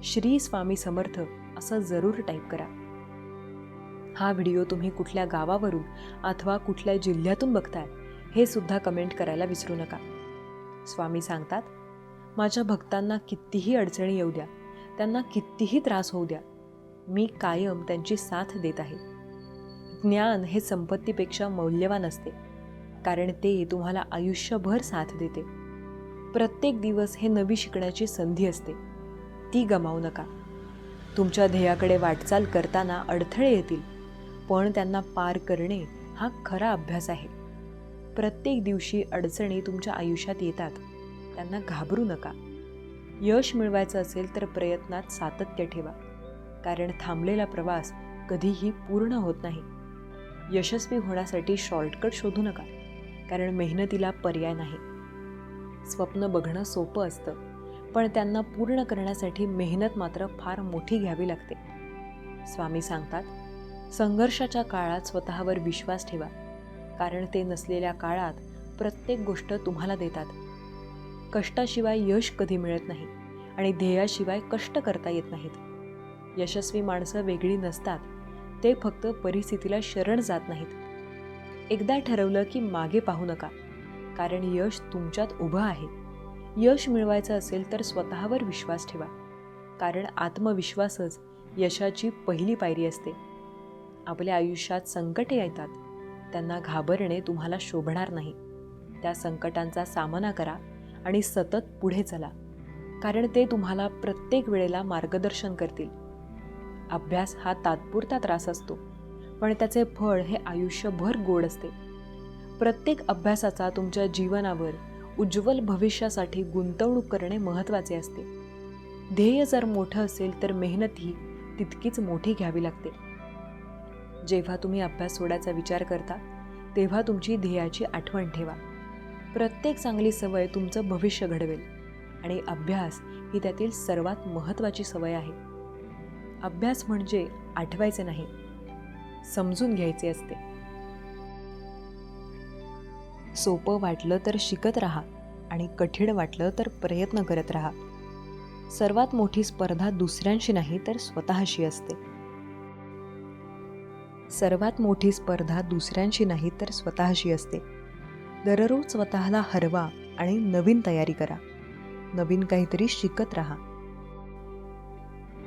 श्री स्वामी समर्थ असं जरूर टाईप करा. हा व्हिडिओ तुम्ही कुठल्या गावावरून अथवा कुठल्या जिल्ह्यातून बघताय हे सुद्धा कमेंट करायला विसरू नका. स्वामी सांगतात, माझ्या भक्तांना कितीही अडचणी येऊ द्या, त्यांना कितीही त्रास होऊ द्या, मी कायम त्यांची साथ देत आहे. ज्ञान हे संपत्तीपेक्षा मौल्यवान असते, कारण ते तुम्हाला आयुष्यभर साथ देते. प्रत्येक दिवस हे नवी शिकण्याची संधी असते, ती गमावू नका. तुमच्या ध्येयाकडे वाटचाल करताना अडथळे येतील, पण त्यांना पार करणे हा खरा अभ्यास आहे. प्रत्येक दिवशी अडचणी तुमच्या आयुष्यात येतात, त्यांना घाबरू नका. यश मिळवायचं असेल तर प्रयत्नात सातत्य ठेवा, कारण थांबलेला प्रवास कधीही पूर्ण होत नाही. यशस्वी होण्यासाठी शॉर्टकट शोधू नका, कारण मेहनतीला पर्याय नाही. स्वप्न बघणं सोपं असतं, पण त्यांना पूर्ण करण्यासाठी मेहनत मात्र फार मोठी घ्यावी लागते. स्वामी सांगतात, संघर्षाच्या काळात स्वतःवर विश्वास ठेवा, कारण ते नसलेल्या काळात प्रत्येक गोष्ट तुम्हाला देतात. कष्टाशिवाय यश कधी मिळत नाही आणि ध्येयाशिवाय कष्ट करता येत नाहीत. यशस्वी माणसं वेगळी नसतात, ते फक्त परिस्थितीला शरण जात नाहीत. एकदा ठरवलं की मागे पाहू नका, कारण यश तुमच्यात उभं आहे. यश मिळवायचं असेल तर स्वतःवर विश्वास ठेवा, कारण आत्मविश्वासच यशाची पहिली पायरी असते. आपल्या आयुष्यात संकटे येतात, त्यांना घाबरणे तुम्हाला शोभणार नाही. त्या संकटांचा सामना करा आणि सतत पुढे चला, कारण ते तुम्हाला प्रत्येक वेळेला मार्गदर्शन करतील. अभ्यास हा तात्पुरता त्रास असतो, पण त्याचे फळ हे आयुष्यभर गोड असते. प्रत्येक अभ्यासाचा तुमच्या जीवनावर उज्ज्वल भविष्यासाठी गुंतवणूक करणे महत्त्वाचे असते. ध्येय जर मोठं असेल तर मेहनतही तितकीच मोठी घ्यावी लागते. जेव्हा तुम्ही अभ्यास सोडायचा विचार करता तेव्हा तुमची ध्येयाची आठवण ठेवा. प्रत्येक चांगली सवय तुमचं भविष्य घडवेल आणि अभ्यास ही त्यातील सर्वात महत्त्वाची सवय आहे. अभ्यास म्हणजे आठवायचे नाही, समजून घ्यायचे असते. सोपं वाटलं तर शिकत राहा आणि कठीण वाटलं तर प्रयत्न करत राहा. सर्वात मोठी स्पर्धा दुसऱ्यांशी नाही तर स्वतःशी असते. सर्वात मोठी स्पर्धा दुसऱ्यांशी नाही तर स्वतःशी असते. दररोज स्वतःला हरवा आणि नवीन तयारी करा. नवीन काहीतरी शिकत राहा.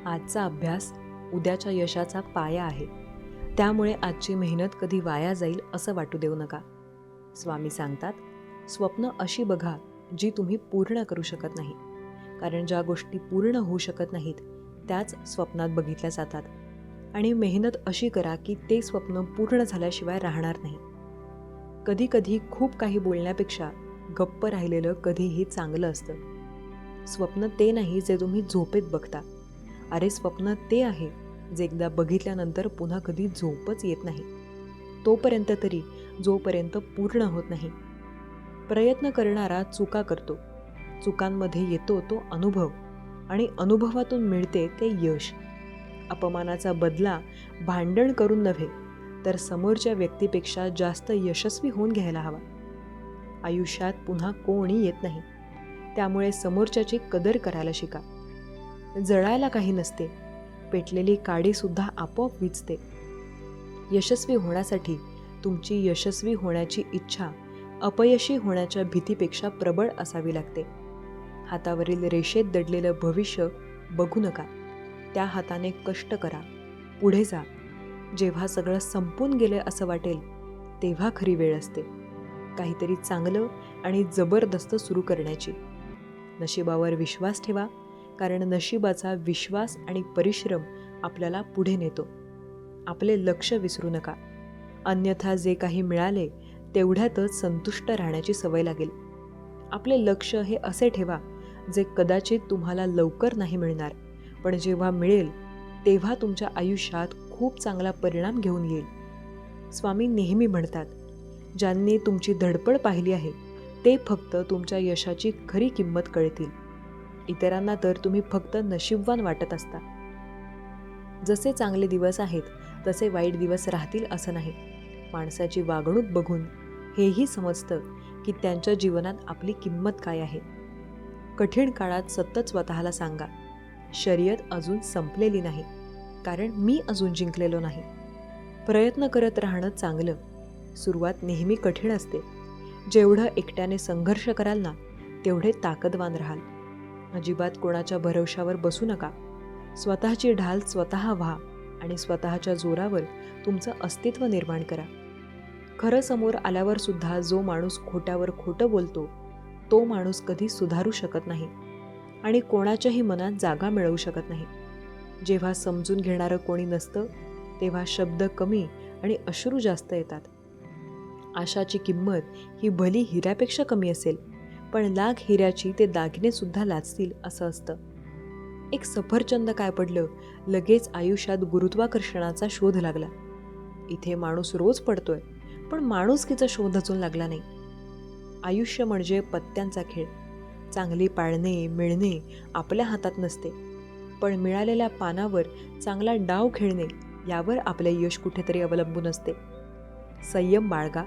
आजचा अभ्यास उद्याच्या यशाचा पाया आहे. त्यामुळे आजची मेहनत कधी वाया जाईल असं वाटू देऊ नका. स्वामी सांगतात, स्वप्न अशी बघा जी तुम्ही पूर्ण करू शकत नाही, कारण ज्या गोष्टी पूर्ण होऊ शकत नाहीत त्याच स्वप्नात बघितल्या जातात. आणि मेहनत अशी करा की ते स्वप्न पूर्ण झाल्याशिवाय राहणार नाही. कधी कधी खूप काही बोलण्यापेक्षा गप्प राहिलेलं कधीही चांगलं असतं. स्वप्न ते नाही जे तुम्ही झोपेत बघता. अरे, स्वप्न ते आहे जे एकदा बघितल्यानंतर पुन्हा कधी झोपच येत नाही, तोपर्यंत तरी जोपर्यंत पूर्ण होत नाही. प्रयत्न करणारा चुका करतो, चुकांमध्ये येतो तो अनुभव आणि अनुभवातून मिळते ते यश. अपमानाचा बदला भांडण करून नव्हे, तर समोरच्या व्यक्तीपेक्षा जास्त यशस्वी होऊन घ्यायला हवा. आयुष्यात पुन्हा कोणी येत नाही, त्यामुळे समोरच्याची कदर करायला शिका. जळायला काही नसते, पेटलेली काडीसुद्धा आपोआप विझते. यशस्वी होण्यासाठी तुमची यशस्वी होण्याची इच्छा अपयशी होण्याच्या भीतीपेक्षा प्रबळ असावी लागते. हातावरील रेषेत दडलेलं भविष्य बघू नका, त्या हाताने कष्ट करा, पुढे जा. जेव्हा सगळं संपून गेलं असं वाटेल, तेव्हा खरी वेळ असते काहीतरी चांगलं आणि जबरदस्त सुरू करण्याची. नशिबावर विश्वास ठेवा, कारण नशिबाचा विश्वास आणि परिश्रम आपल्याला पुढे नेतो. आपले लक्ष विसरू नका, अन्यथा जे काही मिळाले तेवढ्यातच संतुष्ट राहण्याची सवय लागेल. आपले लक्ष हे असे ठेवा जे कदाचित तुम्हाला लवकर नाही मिळणार, पण जेव्हा मिळेल तेव्हा तुमच्या आयुष्यात खूप चांगला परिणाम घेऊन येईल. स्वामी नेहमी म्हणतात, ज्यांनी तुमची धडपड पाहिली आहे ते फक्त तुमच्या यशाची खरी किंमत कळतील. इतरांना तर तुम्ही फक्त नशीबवान वाटत असता. जसे चांगले दिवस आहेत तसे वाईट दिवस राहतील असं नाही. माणसाची वागणूक बघून हेही समजतं की त्यांच्या जीवनात आपली किंमत काय आहे. कठीण काळात सतत स्वतःला सांगा, शर्यत अजून संपलेली नाही, कारण मी अजून जिंकलेलो नाही. प्रयत्न करत राहणं चांगलं. सुरुवात नेहमी कठीण असते. जेवढं एकट्याने संघर्ष कराल ना, तेवढे ताकदवान राहाल. अजिबात कोणाच्या भरवशावर बसू नका. स्वतःची ढाल स्वतः व्हा आणि स्वतःच्या जोरावर तुमचं अस्तित्व निर्माण करा. खरं समोर आल्यावर सुद्धा जो माणूस खोट्यावर खोटं बोलतो, तो माणूस कधी सुधारू शकत नाही आणि कोणाच्याही मनात जागा मिळवू शकत नाही. जेव्हा समजून घेणारं कोणी नसतं, तेव्हा शब्द कमी आणि अश्रू जास्त येतात. आशाची किंमत ही भली हिऱ्यापेक्षा कमी असेल, पण लाख हिऱ्याची ते दागिनेसुद्धा लाजतील असं असतं. एक सफरचंद काय पडलं, लगेच आयुष्यात गुरुत्वाकर्षणाचा शोध लागला. इथे माणूस रोज पडतोय, पण माणुसकीचा शोध अजून लागला नाही. आयुष्य म्हणजे पत्त्यांचा खेळ. चांगली पाळणे मिळणे आपल्या हातात नसते, पण मिळालेल्या पानावर चांगला डाव खेळणे यावर आपले यश कुठेतरी अवलंबून असते. संयम बाळगा.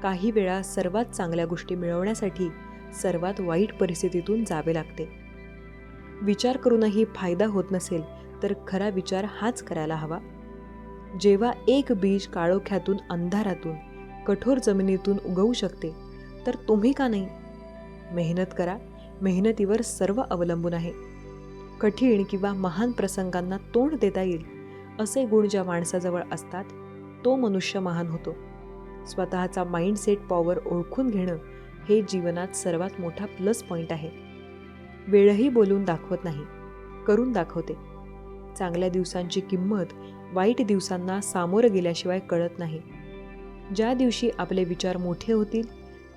काही वेळा सर्वात चांगल्या गोष्टी मिळवण्यासाठी सर्वात वाईट परिस्थितीतून जावे लागते. विचार करूनही फायदा होत नसेल तर खरा विचार हाच करायला हवा. जेव्हा एक बीज काळोख्यातून, अंधारातून, कठोर जमिनीतून उगवू शकते, तर तुम्ही का नाही? मेहनत करा. मेहनतीवर सर्व अवलंबून आहे. कठीण किंवा महान प्रसंगांना तोंड देता येईल असे गुण ज्या माणसाजवळ असतात, तो मनुष्य महान होतो. स्वतःचा माइंडसेट पॉवर ओळखून घेणं हे जीवनात सर्वात मोठा प्लस पॉईंट आहे. वेळही बोलून दाखवत नाही, करून दाखवते. चांगल्या दिवसांची किंमत वाईट दिवसांना सामोरं गेल्याशिवाय कळत नाही. ज्या दिवशी आपले विचार मोठे होतील,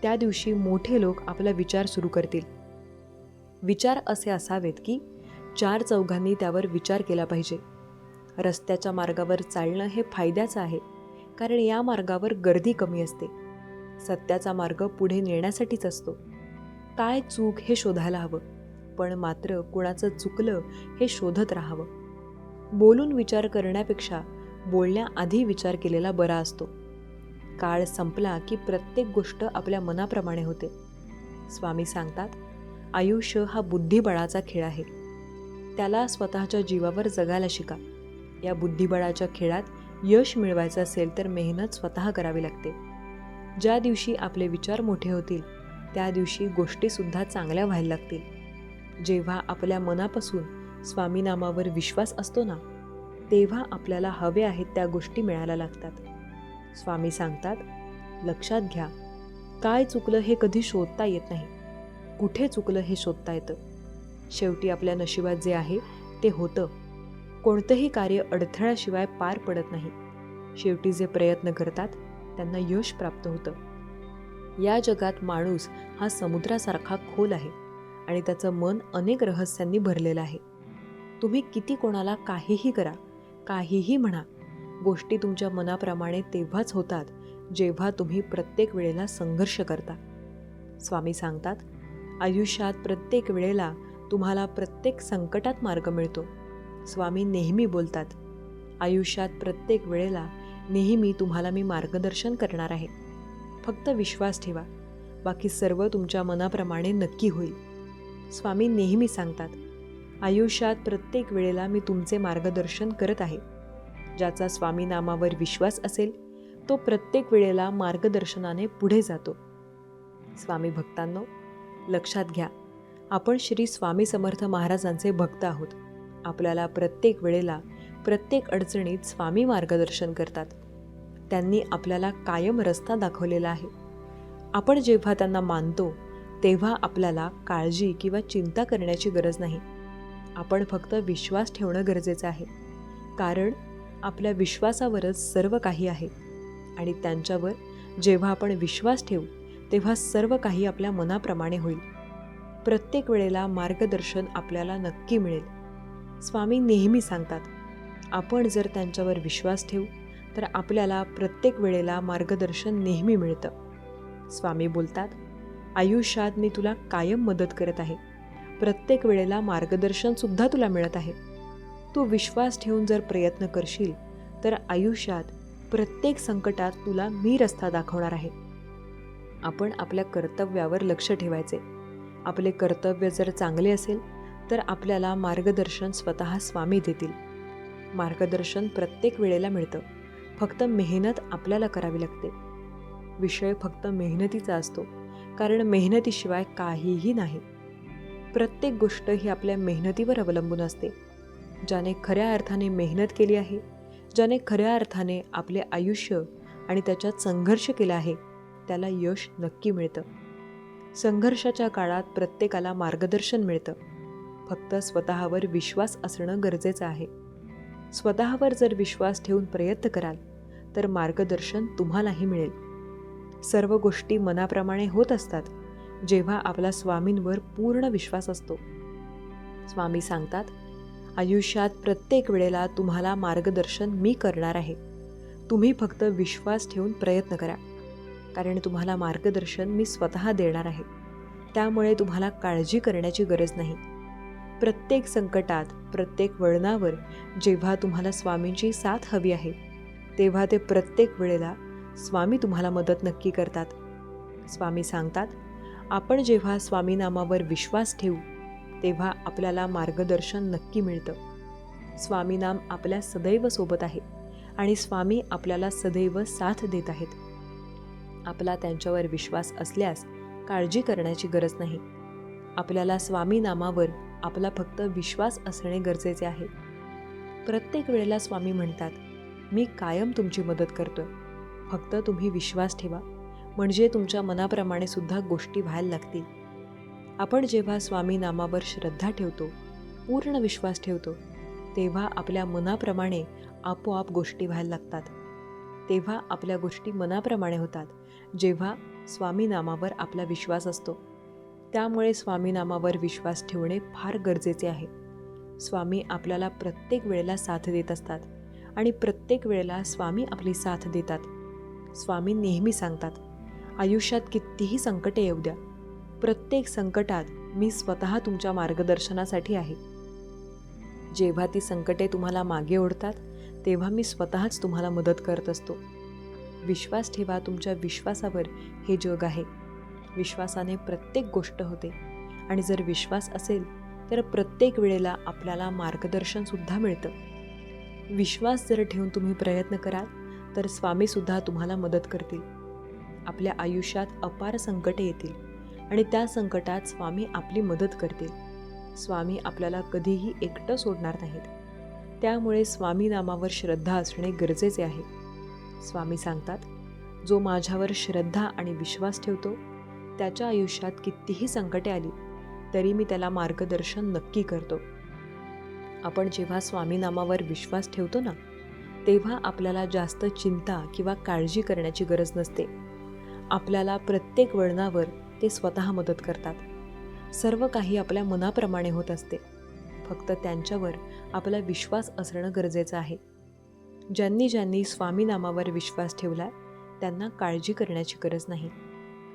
त्या दिवशी मोठे लोक आपला विचार सुरू करतील. विचार असे असावेत की 4 चौघांनी त्यावर विचार केला पाहिजे. रस्त्याच्या मार्गावर चालणं हे फायद्याचं आहे, कारण या मार्गावर गर्दी कमी असते. सत्याचा मार्ग पुढे नेण्यासाठीच असतो. काय चूक हे शोधायला हवं, पण मात्र कुणाचं चुकलं हे शोधत राहावं. बोलून विचार करण्यापेक्षा बोलण्याआधी विचार केलेला बरा असतो. काळ संपला की प्रत्येक गोष्ट आपल्या मनाप्रमाणे होते. स्वामी सांगतात, आयुष्य हा बुद्धिबळाचा खेळ आहे. त्याला स्वतःच्या जीवावर जगायला शिका. या बुद्धिबळाच्या खेळात यश मिळवायचं असेल तर मेहनत स्वतः करावी लागते. ज्या दिवशी आपले विचार मोठे होतील, त्या दिवशी गोष्टीसुद्धा चांगल्या व्हायला लागतील. जेव्हा आपल्या मनापासून स्वामी नामावर विश्वास असतो ना, तेव्हा आपल्याला हवे आहेत त्या गोष्टी मिळायला लागतात. स्वामी सांगतात, लक्षात घ्या, काय चुकलं हे कधी शोधता येत नाही, कुठे चुकलं हे शोधता येतं. शेवटी आपल्या नशिबात जे आहे ते होतं. कोणतंही कार्य अडथळ्याशिवाय पार पडत नाही. शेवटी जे प्रयत्न करतात त्यांना यश प्राप्त होतं. या जगात माणूस हा समुद्रासारखा खोल आहे आणि त्याचं मन अनेक रहस्यांनी भरलेलं आहे. तुम्ही किती कोणाला काहीही करा, काहीही म्हणा, गोष्टी तुमच्या मनाप्रमाणे तेव्हाच होतात जेव्हा तुम्ही प्रत्येक वेळेला संघर्ष करता. स्वामी सांगतात, आयुष्यात प्रत्येक वेळेला तुम्हाला प्रत्येक संकटात मार्ग मिळतो. स्वामी नेहमी बोलतात, आयुष्यात प्रत्येक वेळेला नेहमी तुम्हाला मी मार्गदर्शन करणार आहे. फक्त विश्वास ठेवा, बाकी सर्व तुमच्या मनाप्रमाणे नक्की होईल. स्वामी नेहमी सांगतात, आयुष्यात प्रत्येक वेळेला मी तुमचे मार्गदर्शन करत आहे. ज्याचा स्वामी नामावर विश्वास असेल तो प्रत्येक वेळेला मार्गदर्शनाने पुढे जातो. स्वामी भक्तांनो, लक्षात घ्या, आपण श्री स्वामी समर्थ महाराजांचे भक्त आहोत. आपल्याला प्रत्येक वेळेला प्रत्येक अडचणीत स्वामी मार्गदर्शन करतात. त्यांनी आपल्याला कायम रस्ता दाखवलेला आहे. आपण जेव्हा त्यांना मानतो तेव्हा आपल्याला काळजी किंवा चिंता करण्याची गरज नाही. आपण फक्त विश्वास ठेवणं गरजेचं आहे, कारण आपल्या विश्वासावरच सर्व काही आहे. आणि त्यांच्यावर जेव्हा आपण विश्वास ठेवू तेव्हा सर्व काही आपल्या मनाप्रमाणे होईल. प्रत्येक वेळेला मार्गदर्शन आपल्याला नक्की मिळेल. स्वामी नेहमी सांगतात, आपण जर त्यांच्यावर विश्वास ठेवू तर आपल्याला प्रत्येक वेळेला मार्गदर्शन नेहमी मिळतं. स्वामी बोलतात, आयुष्यात मी तुला कायम मदत करत आहे. प्रत्येक वेळेला मार्गदर्शनसुद्धा तुला मिळत आहे. तू विश्वास ठेवून जर प्रयत्न करशील तर आयुष्यात प्रत्येक संकटात तुला मी रस्ता दाखवणार आहे. आपण आपल्या कर्तव्यावर लक्ष ठेवायचे. आपले कर्तव्य जर चांगले असेल तर आपल्याला मार्गदर्शन स्वतः स्वामी देतील. मार्गदर्शन प्रत्येक वेळेला मिळतं, फक्त मेहनत आपल्याला करावी लागते. विषय फक्त मेहनतीचा असतो, कारण मेहनतीशिवाय काहीही नाही. प्रत्येक गोष्ट ही आपल्या मेहनतीवर अवलंबून असते. ज्याने खऱ्या अर्थाने मेहनत केली आहे, ज्याने खऱ्या अर्थाने आपले आयुष्य आणि त्याच्यात संघर्ष केला आहे, त्याला यश नक्की मिळतं. संघर्षाच्या काळात प्रत्येकाला मार्गदर्शन मिळतं. फक्त स्वतःवर विश्वास असणं गरजेचं आहे. स्वतःवर जर विश्वास ठेवून प्रयत्न कराल तर मार्गदर्शन तुम्हालाही मिळेल. सर्व गोष्टी मनाप्रमाणे होत असतात जेव्हा आपला स्वामींवर पूर्ण विश्वास असतो. स्वामी सांगतात, आयुष्यात प्रत्येक वेळेला तुम्हाला मार्गदर्शन मी करणार आहे. तुम्ही फक्त विश्वास ठेवून प्रयत्न करा, कारण तुम्हाला मार्गदर्शन मी स्वतः देणार आहे. त्यामुळे तुम्हाला काळजी करण्याची गरज नाही. प्रत्येक संकटात, प्रत्येक वळणावर जेव्हा तुम्हाला स्वामींची साथ हवी आहे तेव्हा ते प्रत्येक वेळेला स्वामी तुम्हाला मदत नक्की करतात. स्वामी सांगतात, आपण जेव्हा स्वामी नामावर विश्वास ठेवू तेव्हा आपल्याला मार्गदर्शन नक्की मिळतं. स्वामी नाम आपल्या सदैव सोबत आहे आणि स्वामी आपल्याला सदैव साथ देत आहेत. आपला त्यांच्यावर विश्वास असल्यास काळजी करण्याची गरज नाही. आपल्याला स्वामी नामावर आपला फक्त विश्वास असणे गरजेचे आहे. प्रत्येक वेळेला स्वामी म्हणतात, मी कायम तुमची मदत करतोय. फक्त तुम्ही विश्वास ठेवा, म्हणजे तुमच्या मनाप्रमाणे सुद्धा गोष्टी व्हायला लागतील. आपण जेव्हा स्वामी नामावर श्रद्धा ठेवतो, पूर्ण विश्वास ठेवतो, तेव्हा आपल्या मनाप्रमाणे आपोआप गोष्टी व्हायला लागतात. तेव्हा आपल्या गोष्टी मनाप्रमाणे होतात, जेव्हा स्वामी नामावर आपला विश्वास असतो. त्यामुळे स्वामी नामावर विश्वास ठेवणे फार गरजेचे आहे. स्वामी आपल्याला प्रत्येक वेळेला साथ देत असतात आणि प्रत्येक वेळेला स्वामी आपली साथ देतात. स्वामी नेहमी सांगतात, आयुष्यात कितीही संकटे येऊ द्या, प्रत्येक संकटात मी स्वतः तुमच्या मार्गदर्शनासाठी आहे. जेव्हा ती संकटे तुम्हाला मागे ओढतात तेव्हा मी स्वतःच तुम्हाला मदत करत असतो. विश्वास ठेवा, तुमच्या विश्वासावर हे जग आहे. विश्वासाने प्रत्येक गोष्ट होते आणि जर विश्वास असेल तर प्रत्येक वेळेला आपल्याला मार्गदर्शनसुद्धा मिळतं. विश्वास जर ठेवून तुम्ही प्रयत्न कराल तर स्वामीसुद्धा तुम्हाला मदत करतील. आपल्या आयुष्यात अपार संकटे येतील आणि त्या संकटात स्वामी आपली मदत करतील. स्वामी आपल्याला कधीही एकटं सोडणार नाहीत. त्यामुळे स्वामी नामावर श्रद्धा असणे गरजेचे आहे. स्वामी सांगतात, जो माझ्यावर श्रद्धा आणि विश्वास ठेवतो त्याच्या आयुष्यात कितीही संकटे आली तरी मी त्याला मार्गदर्शन नक्की करतो. आपण जेव्हा स्वामी नामावर विश्वास ठेवतो ना, तेव्हा आपल्याला जास्त चिंता किंवा काळजी करण्याची गरज नसते. आपल्याला प्रत्येक वळणावर ते स्वतः मदत करतात. सर्व काही आपल्या मनाप्रमाणे होत असते. फक्त त्यांच्यावर आपला विश्वास असणं गरजेचं आहे. ज्यांनी ज्यांनी स्वामी नामावर विश्वास ठेवला त्यांना काळजी करण्याची गरज नाही.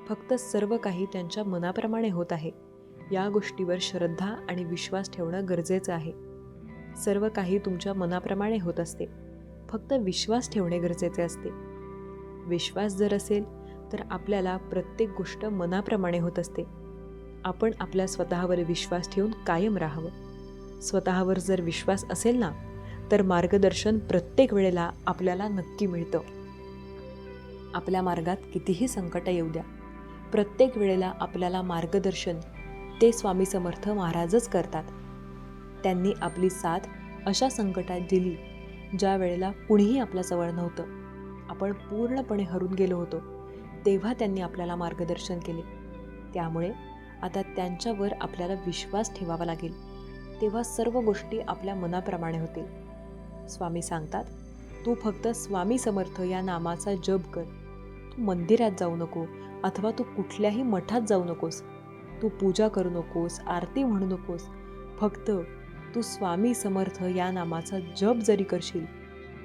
फक्त सर्व काही त्यांच्या मनाप्रमाणे होत आहे या गोष्टीवर श्रद्धा आणि विश्वास ठेवणं गरजेचं आहे. सर्व काही तुमच्या मनाप्रमाणे होत असते, फक्त विश्वास ठेवणे गरजेचे असते. विश्वास जर असेल तर आपल्याला प्रत्येक गोष्ट मनाप्रमाणे होत असते. आपण आपल्या स्वतःवर विश्वास ठेवून कायम राहावं. स्वतःवर जर विश्वास असेल ना, तर मार्गदर्शन प्रत्येक वेळेला आपल्याला नक्की मिळतं. आपल्या मार्गात कितीही संकट येऊ द्या, प्रत्येक वेळेला आपल्याला मार्गदर्शन ते स्वामी समर्थ महाराजच करतात. त्यांनी आपली साथ अशा संकटात दिली ज्या वेळेला कुणीही आपल्याजवळ नव्हतं. आपण पूर्णपणे हरून गेलो होतो, तेव्हा त्यांनी आपल्याला मार्गदर्शन केले. त्यामुळे आता त्यांच्यावर आपल्याला विश्वास ठेवावा लागेल, तेव्हा सर्व गोष्टी आपल्या मनाप्रमाणे होतील. स्वामी सांगतात, तू फक्त स्वामी समर्थ या नामाचा जप कर. तू मंदिरात जाऊ नको अथवा तू कुठल्याही मठात जाऊ नकोस. तू पूजा करू नकोस, आरती म्हणू नकोस. फक्त तू स्वामी समर्थ या नामाचा जप जरी करशील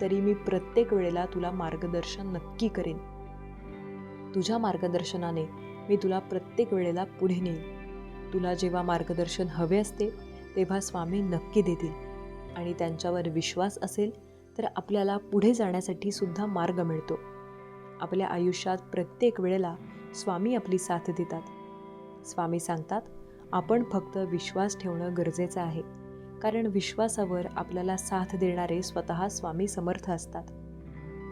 तरी मी प्रत्येक वेळेला तुला मार्गदर्शन नक्की करेन. तुझ्या मार्गदर्शनाने मी तुला प्रत्येक वेळेला पुढे नेईन. तुला जेव्हा मार्गदर्शन हवे असते तेव्हा स्वामी नक्की देतील. आणि त्यांच्यावर विश्वास असेल तर आपल्याला पुढे जाण्यासाठी सुद्धा मार्ग मिळतो. आपल्या आयुष्यात प्रत्येक वेळेला स्वामी आपली साथ देतात. स्वामी सांगतात, आपण फक्त विश्वास ठेवणं गरजेचं आहे, कारण विश्वासावर आपल्याला साथ देणारे स्वतः स्वामी समर्थ असतात.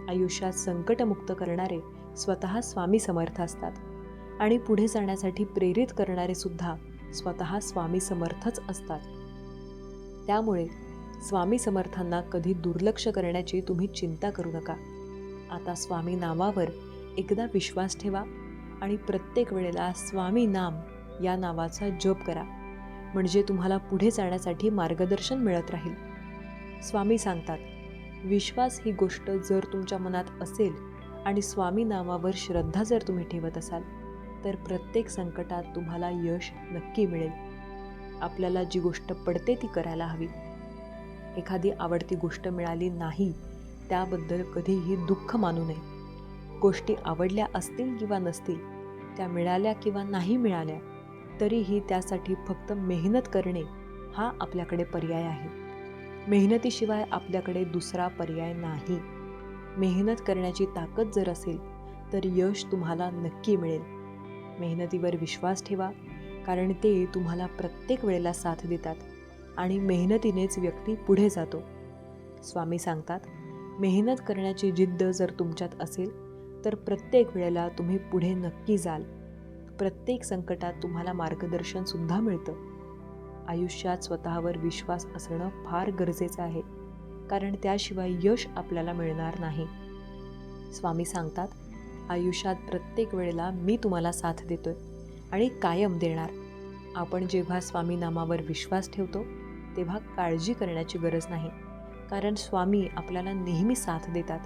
आयुष्यात संकटमुक्त करणारे स्वतः स्वामी समर्थ असतात आणि पुढे जाण्यासाठी प्रेरित करणारे सुद्धा स्वतः स्वामी समर्थच असतात. त्यामुळे स्वामी समर्थांना कधी दुर्लक्ष करण्याची तुम्ही चिंता करू नका. आता स्वामी नावावर एकदा विश्वास ठेवा आणि प्रत्येक वेळेला स्वामी नाम या नावाचा जप करा, म्हणजे तुम्हाला पुढे जाण्यासाठी मार्गदर्शन मिळत राहील. स्वामी सांगतात, विश्वास ही गोष्ट जर तुमच्या मनात असेल आणि स्वामी नामावर श्रद्धा जर तुम्ही ठेवत असाल तर प्रत्येक संकटात तुम्हाला यश नक्की मिळेल. आपल्याला जी गोष्ट पडते ती करायला हवी. एखादी आवडती गोष्ट मिळाली नाही त्याबद्दल कधीही दुःख मानू नये. गोष्टी आवडल्या असतील किंवा नसतील, त्या मिळाल्या किंवा नाही मिळाल्या, तरीही त्यासाठी फक्त मेहनत करणे हा आपल्याकडे पर्याय आहे. मेहनतीशिवाय आपल्याकडे दुसरा पर्याय नाही. मेहनत करण्याची ताकद जर असेल तर यश तुम्हाला नक्की मिळेल. मेहनतीवर विश्वास ठेवा, कारण ते तुम्हाला प्रत्येक वेळेला साथ देतात आणि मेहनतीनेच व्यक्ती पुढे जातो. स्वामी सांगतात, मेहनत करण्याची जिद्द जर तुमच्यात असेल तर प्रत्येक वेळेला तुम्ही पुढे नक्की जाल. प्रत्येक संकटात तुम्हाला मार्गदर्शन सुद्धा मिळतं. आयुष्यात स्वतःवर विश्वास असणं फार गरजेचं आहे, कारण त्याशिवाय यश आपल्याला मिळणार नाही. स्वामी सांगतात, आयुष्यात प्रत्येक वेळेला मी तुम्हाला साथ देतोय आणि कायम देणार. आपण जेव्हा स्वामी नामावर विश्वास ठेवतो तेव्हा काळजी करण्याची गरज नाही, कारण स्वामी आपल्याला नेहमी साथ देतात.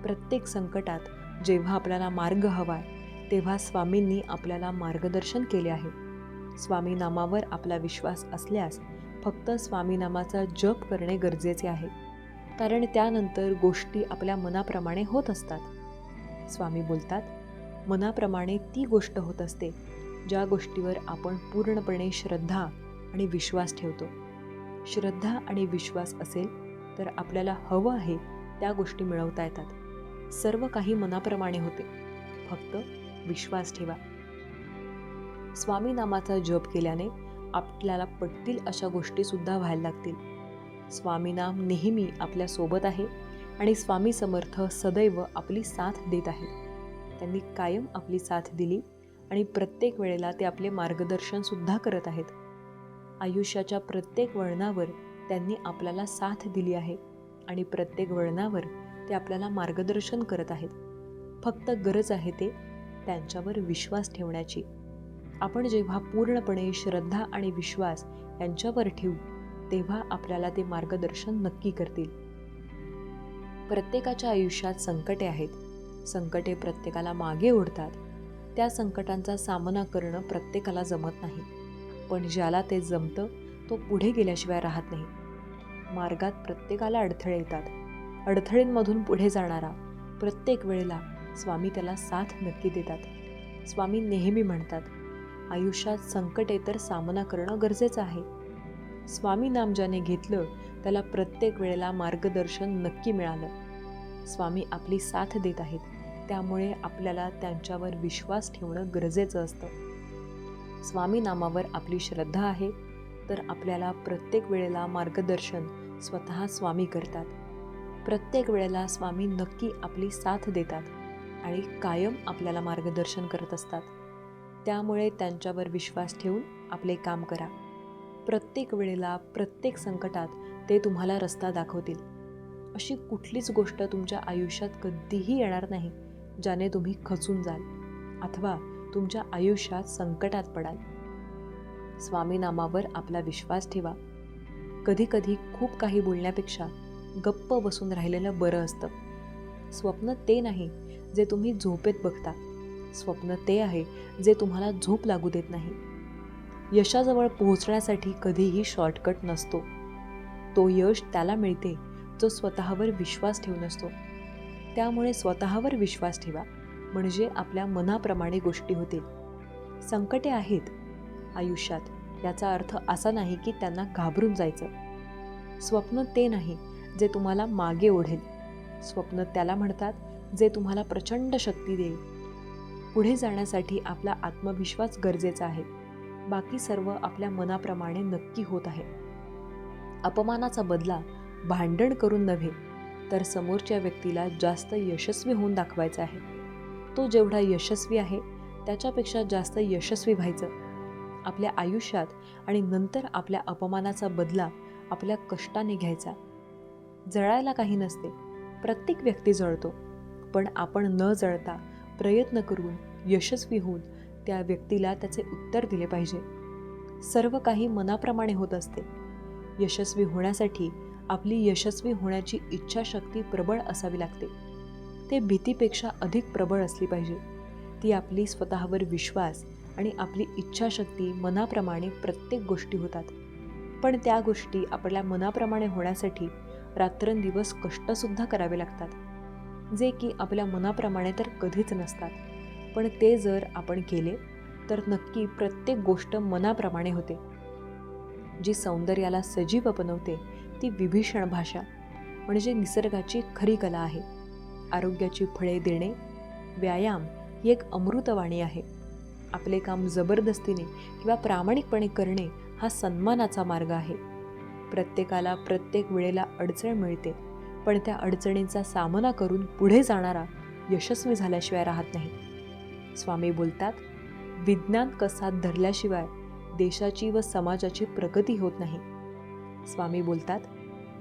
प्रत्येक संकटात जेव्हा आपल्याला मार्ग हवाय तेव्हा स्वामींनी आपल्याला मार्गदर्शन केले आहे. स्वामी नामावर आपला विश्वास असल्यास फक्त स्वामी नामाचा जप करणे गरजेचे आहे, कारण त्यानंतर गोष्टी आपल्या मनाप्रमाणे होत असतात. स्वामी बोलतात, मनाप्रमाणे ती गोष्ट होत असते ज्या गोष्टीवर आपण पूर्णपणे श्रद्धा आणि विश्वास ठेवतो. श्रद्धा आणि विश्वास असेल तर आपल्याला हवं आहे त्या गोष्टी मिळवता येतात. सर्व काही मनाप्रमाणे होते, फक्त विश्वास ठेवा. स्वामी नामाचा जप केल्याने आपल्याला पटतील अशा गोष्टी सुद्धा व्हायला लागतील. स्वामी नाम नेहमी आपल्या सोबत आहे आणि स्वामी समर्थ सदैव आपली साथ देत आहेत. त्यांनी कायम आपली साथ दिली आणि प्रत्येक वेळेला ते आपले मार्गदर्शन सुद्धा करत आहेत. आयुष्याच्या प्रत्येक वळणावर त्यांनी आपल्याला साथ दिली आहे आणि प्रत्येक वळणावर ते आपल्याला मार्गदर्शन करत आहेत. फक्त गरज आहे ते त्यांच्यावर विश्वास ठेवण्याची. आपण जेव्हा पूर्णपणे श्रद्धा आणि विश्वास यांच्यावर ठेवू तेव्हा आपल्याला ते मार्गदर्शन नक्की करतील. प्रत्येकाच्या आयुष्यात संकटे आहेत. संकटे प्रत्येकाला मागे ओढतात. त्या संकटांचा सामना करणं प्रत्येकाला जमत नाही, पण ज्याला ते जमतं तो पुढे गेल्याशिवाय राहत नाही. मार्गात प्रत्येकाला अडथळे येतात. अडथळींमधून पुढे जाणारा प्रत्येक वेळेला स्वामी त्याला साथ नक्की देतात. स्वामी नेहमी म्हणतात, आयुष्यात संकटे तर सामना करणं गरजेचं आहे. स्वामी नाम ज्याने घेतलं त्याला प्रत्येक वेळेला मार्गदर्शन नक्की मिळालं. स्वामी आपली साथ देत आहेत, त्यामुळे आपल्याला त्यांच्यावर विश्वास ठेवणं गरजेचं असतं. स्वामी नामावर आपली श्रद्धा आहे तर आपल्याला प्रत्येक वेळेला मार्गदर्शन स्वतः स्वामी करतात. प्रत्येक वेळेला स्वामी नक्की आपली साथ देतात आणि कायम आपल्याला मार्गदर्शन करत असतात. त्यामुळे त्यांच्यावर विश्वास ठेवून आपले काम करा. प्रत्येक वेळेला प्रत्येक संकटात ते तुम्हाला रस्ता दाखवतील. अशी कुठलीच गोष्ट तुमच्या आयुष्यात कधीही येणार नाही ज्याने तुम्ही खचून जाल अथवा तुमच्या आयुष्यात संकटात पडाल. स्वामी नामावर आपला विश्वास ठेवा. कधीकधी खूप काही बोलण्यापेक्षा गप्प बसून राहिलेलं बरं असतं. स्वप्न ते नाही जे तुम्ही झोपेत बघता. स्वप्न ते आहे जे तुम्हाला झोप लागू देत नाही. यशाजवळ पोहोचण्यासाठी कधीही शॉर्टकट नसतो. तो यश त्याला मिळते जो स्वतःवर विश्वास ठेवून असतो. त्यामुळे स्वतःवर विश्वास ठेवा, म्हणजे आपल्या मनाप्रमाणे गोष्टी होतील. संकटे आहेत आयुष्यात याचा अर्थ असा नाही की त्यांना घाबरून जायचं. स्वप्न ते नाही जे तुम्हाला मागे ओढेल. स्वप्न त्याला म्हणतात जे तुम्हाला प्रचंड शक्ती देईल. पुढे जाण्यासाठी आपला आत्मविश्वास गरजेचा आहे. बाकी सर्व आपल्या मनाप्रमाणे नक्की होत आहे. अपमानाचा बदला भांडण करून नव्हे तर समोरच्या व्यक्तीला जास्त यशस्वी होऊन दाखवायचा आहे. तो जेवढा यशस्वी आहे त्याच्यापेक्षा जास्त यशस्वी व्हायचं. आपल्या आयुष्यात आणि नंतर आपल्या अपमानाचा बदला आपल्या कष्टाने घ्यायचा. जळायला काही नसते. प्रत्येक व्यक्ती जळतो, पण आपण न जळता प्रयत्न करून यशस्वी होऊन त्या व्यक्तीला त्याचे उत्तर दिले पाहिजे. सर्व काही मनाप्रमाणे होत असते. यशस्वी होण्यासाठी आपली यशस्वी होण्याची इच्छाशक्ती प्रबळ असावी लागते. ते भीतीपेक्षा अधिक प्रबळ असली पाहिजे. ती आपली स्वतःवर विश्वास आणि आपली इच्छाशक्ती मनाप्रमाणे प्रत्येक गोष्टी होतात. पण त्या गोष्टी आपल्या मनाप्रमाणे होण्यासाठी रात्रंदिवस कष्टसुद्धा करावे लागतात, जे की आपल्या मनाप्रमाणे तर कधीच नसतात. पण ते जर आपण केले तर नक्की प्रत्येक गोष्ट मनाप्रमाणे होते. जी सौंदर्याला सजीव बनवते ती विभीषण भाषा म्हणजे निसर्गाची खरी कला आहे. आरोग्याची फळे देणे, व्यायाम ही एक अमृतवाणी आहे. आपले काम जबरदस्तीने किंवा प्रामाणिकपणे करणे हा सन्मानाचा मार्ग आहे. प्रत्येकाला प्रत्येक वेळेला अडचण मिळते, पण त्या अडचणींचा सामना करून पुढे जाणारा यशस्वी झाल्याशिवाय राहत नाही. स्वामी बोलतात, विज्ञान कसात धरल्याशिवाय देशाची व समाजाची प्रगती होत नाही. स्वामी बोलतात,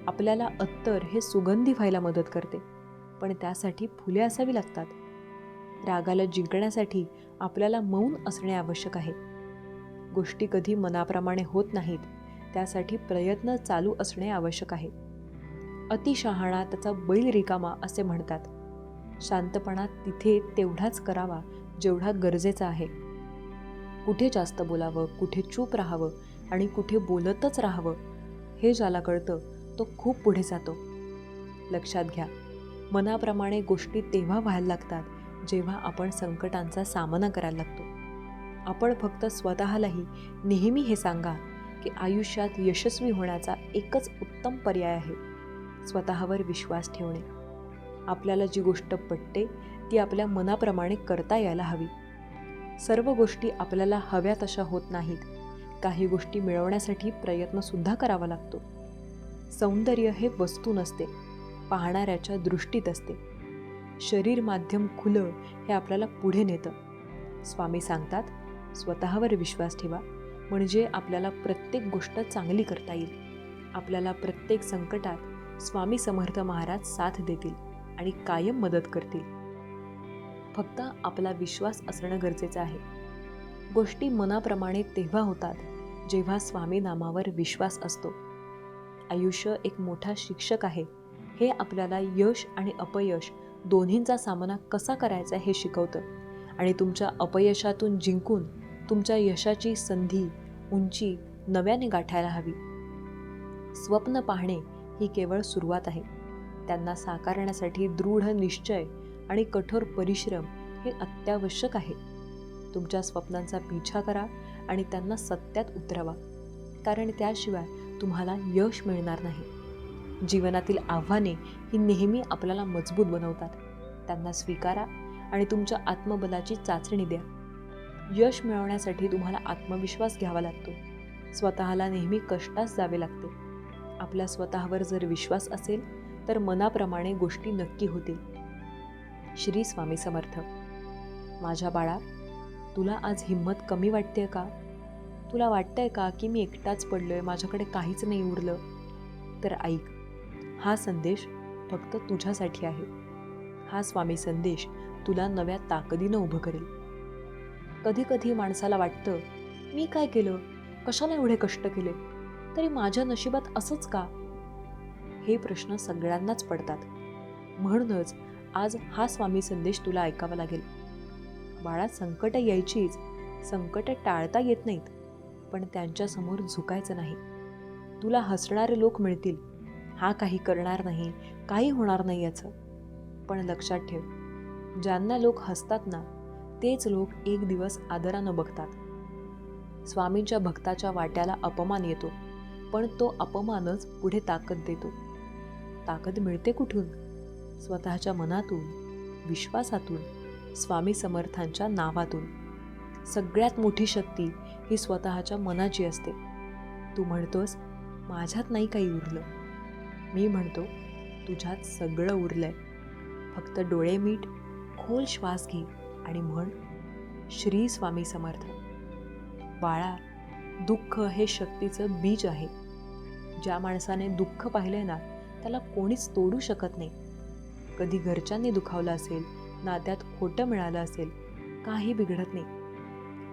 आपल्याला अत्तर हे सुगंधी व्हायला मदत करते, पण त्यासाठी फुले असावी लागतात. रागाला जिंकण्यासाठी आपल्याला मौन असणे आवश्यक आहे. गोष्टी कधी मनाप्रमाणे होत नाहीत, त्यासाठी प्रयत्न चालू असणे आवश्यक आहे. अतिशहाणा त्याचा बैल रिकामा असे म्हणतात. शांतपणा तिथे तेवढाच करावा जेवढा गरजेचा आहे. कुठे जास्त बोलावं, कुठे चूप राहावं आणि कुठे बोलतच राहावं हे ज्याला कळतं तो खूप पुढे जातो. लक्षात घ्या, मनाप्रमाणे गोष्टी तेव्हा व्हायला लागतात जेव्हा आपण संकटांचा सामना करायला लागतो. आपण फक्त स्वतःलाही नेहमी हे सांगा की आयुष्यात यशस्वी होण्याचा एकच उत्तम पर्याय आहे, स्वतःवर विश्वास ठेवणे. आपल्याला जी गोष्ट पटते ती आपल्या मनाप्रमाणे करता यायला हवी. सर्व गोष्टी आपल्याला हव्या तशा होत नाहीत. काही गोष्टी मिळवण्यासाठी प्रयत्नसुद्धा करावा लागतो. सौंदर्य हे वस्तू नसते, पाहणाऱ्याच्या दृष्टीत असते. शरीर माध्यम खुलं हे आपल्याला पुढे नेतं. स्वामी सांगतात, स्वतःवर विश्वास ठेवा, म्हणजे आपल्याला प्रत्येक गोष्ट चांगली करता येईल. आपल्याला प्रत्येक संकटात स्वामी समर्थ महाराज साथ देतील आणि कायम मदत करतील. फक्त आपला विश्वास असणं गरजेचं आहे. गोष्टी मनाप्रमाणे तेव्हा होतात जेव्हा स्वामी नामावर विश्वास असतो. आयुष्य एक मोठा शिक्षक आहे. हे आपल्याला यश आणि अपयश दोन्हींचा सामना कसा करायचा हे शिकवतं आणि तुमच्या अपयशातून जिंकून तुमच्या यशाची संधी, उंची नव्याने गाठायला हवी. स्वप्न पाहणे ही केवळ सुरुवात आहे. त्यांना साकारण्यासाठी दृढ निश्चय आणि कठोर परिश्रम हे अत्यावश्यक आहे. तुमच्या स्वप्नांचा पिछा करा आणि त्यांना सत्यात उतरवा, कारण त्याशिवाय तुम्हाला यश मिळणार नाही. जीवनातील आव्हाने ही नेहमी आपल्याला मजबूत बनवतात. त्यांना स्वीकारा आणि तुमच्या आत्मबलाची चाचणी द्या. यश मिळवण्यासाठी तुम्हाला आत्मविश्वास घ्यावा लागतो. स्वतःला नेहमी कष्टास जावे लागते. आपल्या स्वतःवर जर विश्वास असेल तर मनाप्रमाणे गोष्टी नक्की होतील. श्री स्वामी समर्थ. माझ्या बाळा, तुला आज हिंमत कमी वाटते का? तुला वाटतंय का की मी एकटाच पडलोय, माझ्याकडे काहीच नाही उरलं? तर ऐक, हा संदेश फक्त तुझ्यासाठी आहे. हा स्वामी संदेश तुला नव्या ताकदीनं उभं करेल. कधी कधी माणसाला वाटतं, मी काय केलं, कशाला एवढे कष्ट केले, तरी माझ्या नशिबात असंच का? हे प्रश्न सगळ्यांनाच पडतात. म्हणूनच आज हा स्वामी संदेश तुला ऐकावा लागेल. बाळा, संकट यायचीच, संकट टाळता येत नाहीत, पण त्यांच्यासमोर झुकायचं नाही. तुला हसणारे लोक मिळतील, हा काही करणार नाही, काही होणार नाही याचं. पण लक्षात ठेव, ज्यांना लोक हसतात ना, तेच लोक एक दिवस आदरानं बघतात. स्वामींच्या भक्ताच्या वाट्याला अपमान येतो, पण तो अपमानच पुढे ताकद देतो. ताकद मिळते कुठून? स्वतःच्या मनातून, विश्वासातून, स्वामी समर्थांच्या नावातून. सगळ्यात मोठी शक्ती ही स्वतःच्या मनाची असते. तू म्हणतोस, माझ्यात नाही काही उरलं. मी म्हणतो, तुझ्यात सगळं उरलंय. फक्त डोळे मीट, खोल श्वास घे आणि म्हण, श्री स्वामी समर्थ. बाळा, दुःख हे शक्तीचं बीज आहे. ज्या माणसाने दुःख पाहिलंय ना, त्याला कोणीच तोडू शकत नाही. कधी घरच्यांनी दुखावलं असेल, नात्यात खोटं मिळालं असेल, काही बिघडत नाही.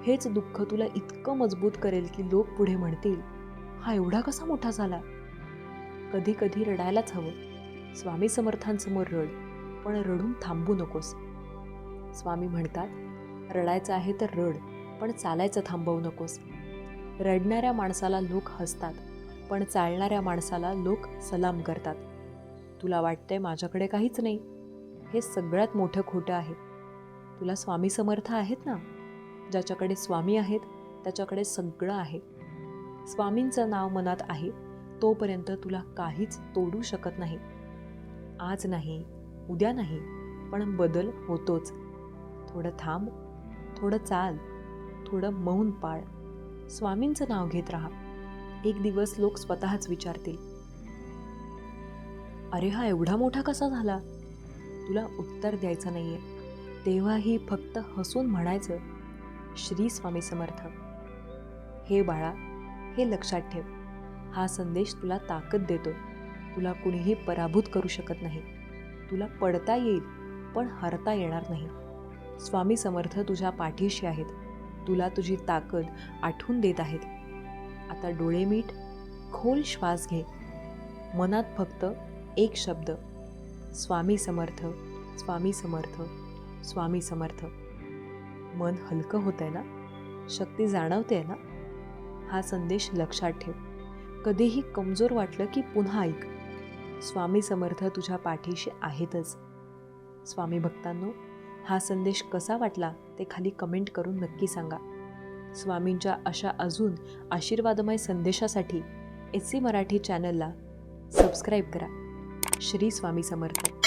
हेच दुःख तुला इतकं मजबूत करेल की लोक पुढे म्हणतील, हा एवढा कसा मोठा झाला? कधी कधी रडायलाच हवं. स्वामी समर्थांसमोर रड, पण रडून थांबू नकोस. स्वामी म्हणतात, रडायचं आहे तर रड, पण चालायचं थांबवू नकोस. रडणाऱ्या माणसाला लोक हसतात, पण चालणाऱ्या माणसाला लोक सलाम करतात. तुला वाटतंय माझ्याकडे काहीच नाही, हे सगळ्यात मोठं खोटं आहे. तुला स्वामी समर्थ आहेत ना. ज्याच्याकडे स्वामी आहेत त्याच्याकडे सगळं आहे. स्वामींचं नाव मनात आहे तोपर्यंत तुला काहीच तोडू शकत नाही. आज नाही, उद्या नाही, पण बदल होतोच. थोडं थांब, थोडं चाल, थोडं मौन पाळ. स्वामींचं नाव घेत राहा. एक दिवस लोक स्वतःच विचारतील, अरे हा एवढा मोठा कसा झाला? तुला उत्तर द्यायचं नाहीये. तेव्हाही फक्त हसून म्हणायचं, श्री स्वामी समर्थ. हे बाळा, हे लक्षात ठेव. हा संदेश तुला ताकद देतो. तुला कुणीही पराभूत करू शकत नाही. तुला पडता येईल, पण हरता येणार नाही. स्वामी समर्थ तुझ्या पाठीशी आहेत. तुला तुझी ताकद आठवून देत आहेत. आता डोळे मीट, खोल श्वास घे. मनात फक्त एक शब्द, स्वामी समर्थ, स्वामी समर्थ, स्वामी समर्थ. मन हलकं होतंय ना? शक्ती जाणवते ना? हा संदेश लक्षात ठेव. कधीही कमजोर वाटलं की पुन्हा ऐक. स्वामी समर्थ तुझ्या पाठीशी आहेतच. स्वामी भक्तांनो, हा संदेश कसा वाटला ते खाली कमेंट करून नक्की सांगा. स्वामींच्या अशा अजून आशीर्वादमय संदेशासाठी SC मराठी चॅनलला सबस्क्राईब करा. श्री स्वामी समर्थ.